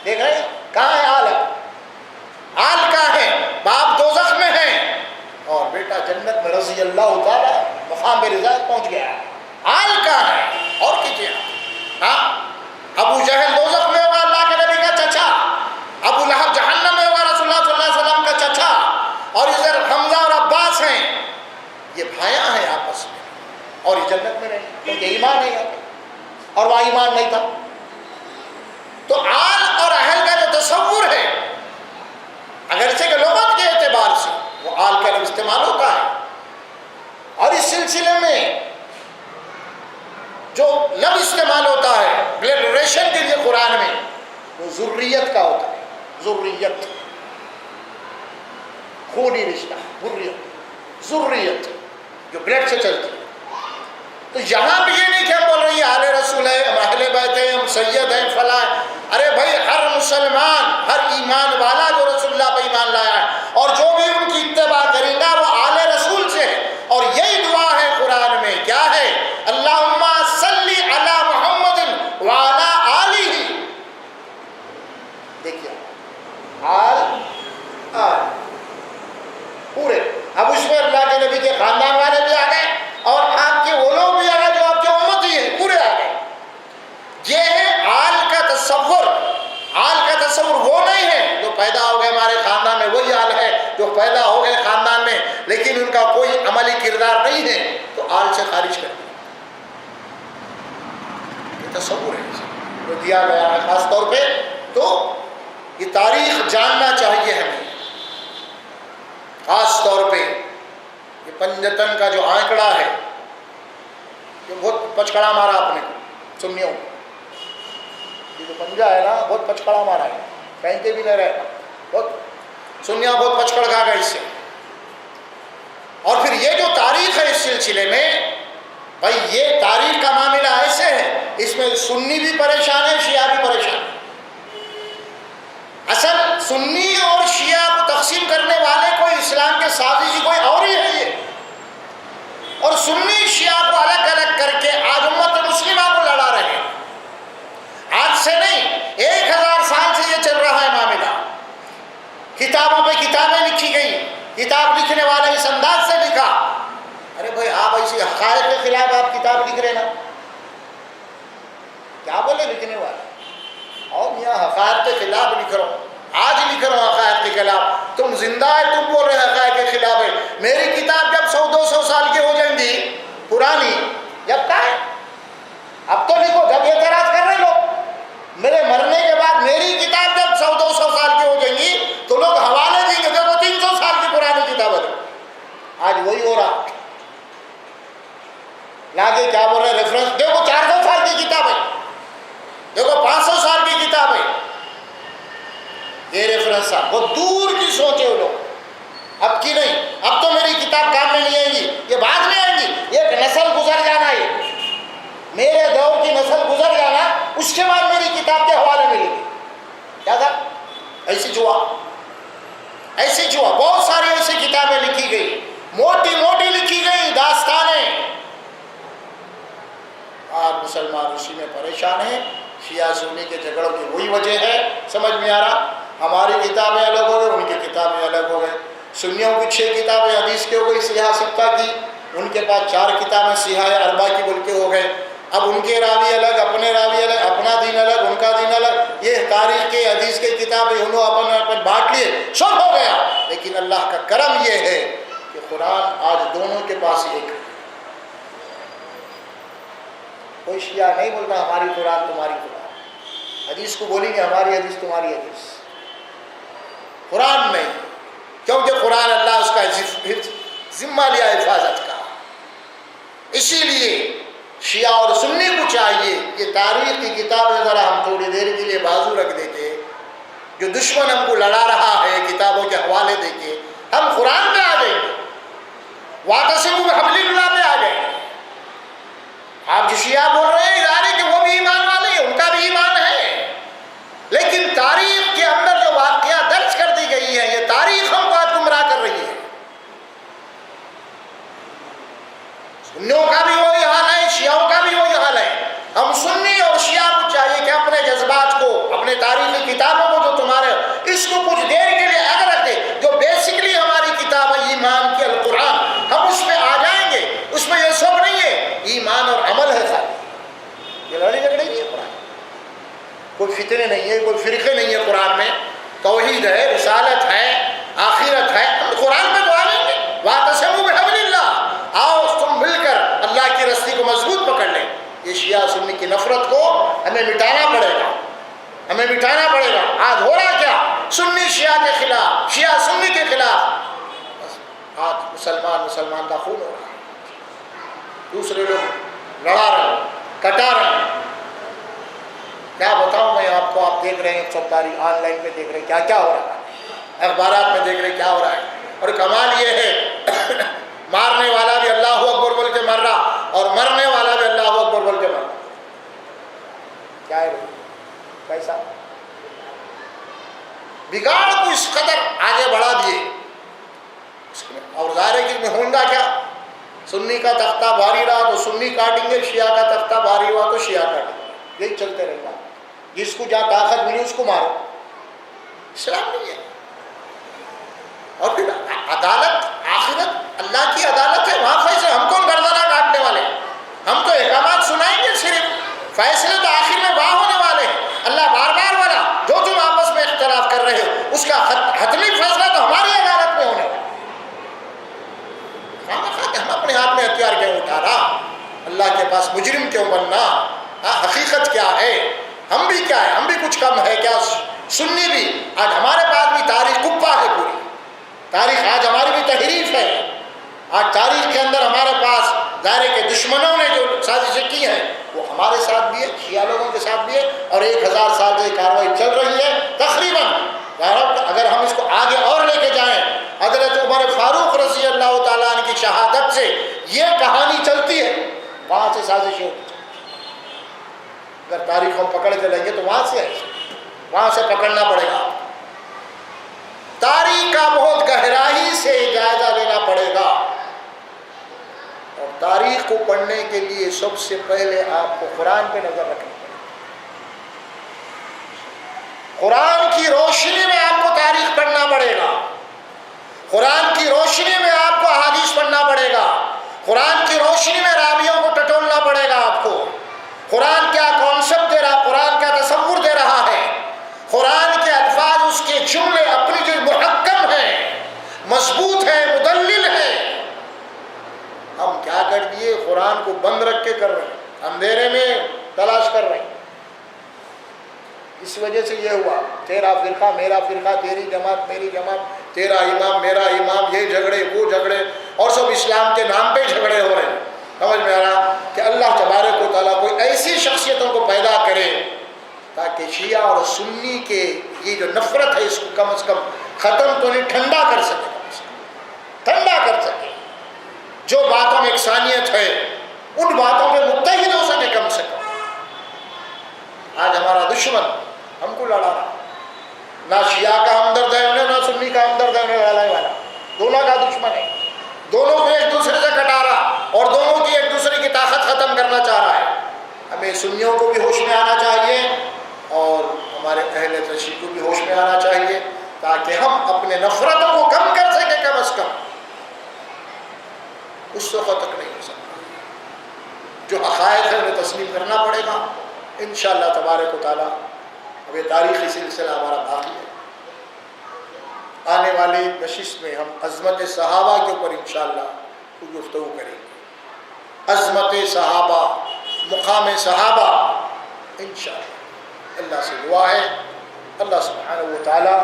دیکھ رہے ہیں کہاں ہے آل؟ آل کہاں ہے؟ باپ دوزخ میں ہے اور بیٹا جنت میں، رضی اللہ تعالیٰ مقام رضایت پہنچ گیا۔ آل کہاں ہے؟ اور کیجیے ابو جہل دوزخ میں ہوگا، اللہ کے نبی کا چچا، ابو لہب جہنم میں ہوگا، رسول اللہ صلی اللہ علیہ وسلم کا چچا، اور ادھر حمزہ اور عباس ہیں، یہ بھائیاں ہیں آپس میں، اور یہ جنت میں نہیں، کیونکہ ایمان نہیں ہے، اور وہاں ایمان نہیں تھا۔ تو آل اور اہل کا جو تصور ہے، اگرچہ کہ لغت کے اعتبار سے وہ آل کا لفظ استعمال ہوتا ہے، اور اس سلسلے میں جو لفظ استعمال ہوتا ہے بلڈ ریلیشن کے لیے قرآن میں، وہ ذریت کا ہوتا ہے، ذریت، خونی رشتہ، ذریت جو بلڈ سے چلتی ہے۔ تو یہاں بھی یہ نہیں کہ ہم بول رہے ہیں آل رسول ہے، ہم اہل بیت ہیں، ہم سید ہیں، فلاں ہیں۔ ارے بھائی، ہر مسلمان، ہر ایمان والا جو رسول اللہ پہ ایمان لایا ہے، اور جو بھی ان کی اتباع کرے گا وہ آل رسول سے ہے، اور یہی دعا ہے قرآن میں، کیا ہے؟ اللہم صلی علی محمد وعلی آلہ۔ دیکھیے آل پورے، اب اس میں اللہ کے نبی کے خاندان والے بھی آ گئے، اور آپ کے وہ لوگ بھی آ گئے جو آپ کے امت ہی ہیں، پورے آ گئے۔ یہ ہے آل کا تصور۔ آل کا تصور وہ نہیں ہے جو پیدا ہو گئے ہمارے خاندان میں وہی آل ہے، جو پیدا ہو گئے خاندان لیکن ان کا کوئی عملی کردار نہیں ہے تو آل سے خارج کر دیا۔ یہ تصور ہے جو دیا گیا ہے خاص طور پہ، تو یہ تاریخ جاننا چاہیے ہمیں، خاص طور پہ یہ پنجتن کا جو آنکڑا ہے یہ بہت پچکڑا مارا آپ نے سنیوں، یہ جو پنجا ہے نا بہت پچکڑا مارا ہے، کہیں کے بھی نہیں رہے، بہت سنیا بہت پچکڑ کھا گیا اس سے۔ اور پھر یہ جو تاریخ ہے اس سلسلے میں، بھائی یہ تاریخ کا معاملہ ایسے ہے، اس میں سنی بھی پریشان ہے، شیعہ بھی پریشان ہے۔ اصل سنی اور شیعہ کو تقسیم کرنے والے کوئی اسلام کے سازشی کوئی اور ہی ہے یہ، اور سنی شیعہ کو الگ الگ کر کے آج امت مسلمہ کو لڑا رہے ہیں۔ آج سے نہیں، 1000 سال سے یہ چل رہا ہے معاملہ، کتابوں پہ کتابیں لکھی گئی، کتاب لکھنے والے اس انداز سے لکھا، ارے بھائی آپ ایسی حقائق کے خلاف آپ کتاب لکھ رہے نا، کیا بولے لکھنے والے، اور میاں حقائق کے خلاف لکھ رہا ہوں، آج لکھ رہا ہوں حقائق کے خلاف، تم زندہ ہے، تم بول رہے حقائق کے خلاف ہے، میری کتاب جب 100-200 سال کی ہو جائیں گی پرانی، جب کا ہے اب تو لکھو، جب اعتراض کر رہے لوگ، میرے مرنے کے بعد میری کتاب جب 100-200 سال کی ہو جائیں گی تو لوگ حوالے دیں گے، دیکھو 300 سال کی پرانی کتاب ہے، آج وہی ہو رہا، لاگے کیا بول رہے ریفرنس، دیکھو 400 سال کی کتاب ہے، دیکھو 500 سال کی کتاب ہے، یہ ریفرنس ہے، بہت دور کی سوچے وہ لوگ، اب کی نہیں، اب تو میری کتاب کام میں نہیں آئے گی، یہ بعد میں آئیں گی، ایک نسل گزر جانا ہے، میرے دور کی نسل گزر جانا، اس کے بعد میری کتاب کے حوالے ملے گی، کیا تھا ایسی جوا، بہت ساری ایسی کتابیں لکھی گئی، موٹی موٹی لکھی گئی داستانیں، آج مسلمان اسی میں پریشان ہیں، شیعہ سنی کے جھگڑوں کی وہی وجہ ہے، سمجھ میں آ رہا، ہماری کتابیں الگ ہو گئی، ان کی کتابیں الگ ہو گئی، سنیوں کی 6 کتابیں حدیث کے ہو گئی صحیح 7 کی، ان کے پاس 4 کتابیں صحیح 4 کی بول کے ہو گئے، اب ان کے راوی الگ، اپنے راوی الگ، اپنا دین الگ، ان کا دین الگ، یہ تاریخ کے حدیث کے کتابیں انہوں اپن بانٹ لیے، سب ہو گیا، لیکن اللہ کا کرم یہ ہے کہ قرآن آج دونوں کے پاس ایک ہے، کوئی شیعہ نہیں بولتا ہماری قرآن تمہاری قرآن، حدیث کو بولیں گے ہماری حدیث تمہاری حدیث، قرآن نہیں، کیونکہ قرآن اللہ اس کا ذمہ لیا حفاظت کا، اسی لیے شیعہ اور سنی کو چاہیے کہ تاریخ کی کتابیں ذرا ہم تھوڑی دیر کے لیے بازو رکھ دیتے، جو دشمن ہم کو لڑا رہا ہے کتابوں کے حوالے دے کے، ہم قرآن پہ آ جائیں گے، واعتصموا بحبل اللہ پہ آ جائیں گے۔ آپ جو شیعہ بول رہے ہیں ادارے کہ وہ بھی ایمان والے ہیں، ان کا بھی ایمان ہے، لیکن تاریخ کے اندر جو واقعہ درج کر دی گئی ہے، یہ تاریخ ہم کو آج گمراہ کر رہی ہے، سنیوں کا بھی وہی حال ہے، شیعوں کا بھی وہی حال ہے، ہم سنی اور شیعہ کو چاہیے کہ اپنے جذبات کو، اپنے تاریخی کتابوں کو جو تمہارے، اس کو کچھ دیر کے لیے اگر رکھ دے، جو بیسکلی ہماری کتاب ہے ایمان کی القرآن، ہم اس پہ آ جائیں گے، اس میں یہ سب نہیں ہے، ایمان اور عمل ہے خالی، یہ لڑائی جھگڑے نہیں ہے قرآن، کوئی فتنے نہیں ہے، کوئی فرقے نہیں ہے قرآن میں، توحید ہے، رسالت ہے، آخرت ہے، ہم قرآن پہ تو آ جائیں گے، واعتصموا بحبل اللہ، آؤ تم مل کر اللہ کی رسی کو مضبوط پکڑ لیں، یہ شیعہ سنی کی نفرت کو ہمیں مٹانا پڑے گا، ہمیں مٹانا پڑے گا۔ آج ہو رہا کیا؟ سنی شیعہ کے خلاف، شیعہ سنی کے خلاف، آج مسلمان کا خون ہو رہا ہے، دوسرے لوگ لڑا رہے ہیں، کٹا رہے ہیں، کیا بتاؤں میں آپ کو، آپ دیکھ رہے ہیں سب تاریخ آن لائن پہ دیکھ رہے ہیں کیا ہو رہا ہے، اخبارات میں دیکھ رہے ہیں کیا ہو رہا ہے، اور کمال یہ ہے مارنے والا بھی اللہ اکبر بول کے مر رہا اور مرنے والا بھی اللہ اکبر بول کے مر رہا، کیا ہے کیسا بگاڑ کو اس قدر آگے بڑھا دیے، اور ظاہر ہے کہ میں ہوں گا کیا، سنی کا تختہ بھاری رہا تو سنی کاٹیں گے، شیعہ کا تختہ بھاری ہوا تو شیعہ کاٹیں گے، یہی چلتے رہے گا، جس کو جہاں طاقت ملی اس کو مارو، اسلام نہیں ہے۔ اور پھر عدالت، آخرت اللہ کی عدالت ہے، وہاں فیصلے، ہم کون گردنہ کاٹنے والے ہیں، ہم تو احکامات سنائیں گے صرف، فیصلے تو آخر میں وہاں ہونے والے ہیں، اللہ بار بار والا جو تم آپس میں اختلاف کر رہے ہو اس کا حتمی فیصلہ تو ہماری عدالت میں ہونے والا، کیوں بننا؟ حقیقت کیا ہے؟ ہم بھی کیا ہے؟ ہم بھی کچھ کم ہے کیا؟ سنی بھی آج ہمارے پاس بھی تاریخ کپا ہے، پوری تاریخ آج ہماری بھی تحریف ہے۔ آج تاریخ کے اندر ہمارے پاس ظاہر کے دشمنوں نے جو سازشیں کی ہیں وہ ہمارے ساتھ بھی ہے، شیعہ لوگوں کے ساتھ بھی ہے، اور 1000 سال سے یہ کارروائی چل رہی ہے تقریباً۔ اگر ہم اس کو آگے اور لے کے جائیں، حضرت عمر فاروق رضی اللہ تعالیٰ عنہ کی شہادت سے یہ کہانی چلتی ہے، وہاں سے سازشیں ہوتی ہیں۔ اگر تاریخ ہم پکڑ کے لیں گے تو وہاں سے پکڑنا پڑے گا۔ تاریخ کا بہت گہرائی سے جائزہ لینا پڑے گا، اور تاریخ کو پڑھنے کے لیے سب سے پہلے آپ کو قرآن پہ نظر رکھنی پڑے گی۔ قرآن کی روشنی میں آپ کو تاریخ پڑھنا پڑے گا، قرآن کی روشنی میں آپ کو احادیث پڑھنا پڑے گا، قرآن کی روشنی میں راویوں کو ٹٹولنا پڑے گا آپ کو۔ قرآن کیا کانسیپٹ دے رہا، قرآن کیا تصور دے رہا ہے، قرآن کے الفاظ، اس کے جملے اپنی جو محکم ہیں، مضبوط ہیں، مدلل ہیں۔ ہم کیا کر دیے؟ قرآن کو بند رکھ کے کر رہے ہیں، اندھیرے میں تلاش کر رہے ہیں۔ اس وجہ سے یہ ہوا، تیرا فرقہ میرا فرقہ، تیری جماعت میری جماعت، تیرا امام میرا امام، یہ جھگڑے وہ جھگڑے، اور سب اسلام کے نام پہ جھگڑے ہو رہے ہیں۔ سمجھ میں آ رہا کہ اللہ تبارک و تعالیٰ کوئی ایسی شخصیتوں کو پیدا کرے تاکہ شیعہ اور سنی کے یہ جو نفرت ہے اس کو کم از کم ختم تو نہیں، ٹھنڈا کر سکے، کم از کم ٹھنڈا کر سکے۔ جو باتوں میں یکسانیت ہے ان باتوں پہ متحد ہو سکے کم سے کم۔ آج ہمارا دشمن ہم کو لڑا رہا، نہ شیعہ کا ہمدرد ہے انہیں، نہ سنی کا ہمدرد ہے انہیں، لڑانے والا دونوں کا دشمن ہے، دونوں کو ایک دوسرے سے کٹا رہا، اور دونوں کی ایک دوسرے کی طاقت ختم کرنا چاہ رہا ہے۔ ہمیں سنیوں کو بھی ہوش میں آنا چاہیے اور ہمارے اہل تشیع کو بھی ہوش میں آنا چاہیے، تاکہ ہم اپنے نفرتوں کو کم کر سکیں، کم از کم اس وقت تک نہیں ہو سکتا۔ جو حقائق ہے انہیں تسلیم کرنا پڑے گا انشاءاللہ تبارک و تعالیٰ۔ اب یہ تاریخی سلسلہ ہمارا باقی ہے، آنے والی نشست میں ہم عظمت صحابہ کے اوپر انشاءاللہ کوئی گفتگو کریں گے، عظمت صحابہ، مقام صحابہ انشاءاللہ۔ اللہ سے دعا ہے اللہ سبحانہ و تعالیٰ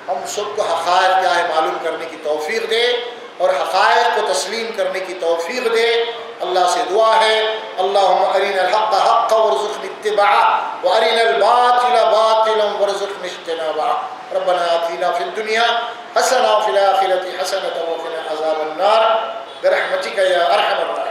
ہم سب کو حقائق کیا ہے معلوم کرنے کی توفیق دے، اور حقائق کو تسلیم کرنے کی توفیق دے۔ اللہ سے دعا ہے اللہم ارنا الحق حقا وارزقنا اتباعہ وارنا الباطل باطلا وارزقنا اجتنابہ۔ ربنا آتنا فی الدنیا حسنہ وفی الآخرۃ حسنۃ وقنا عذاب النار برحمتک یا ارحم الراحمین۔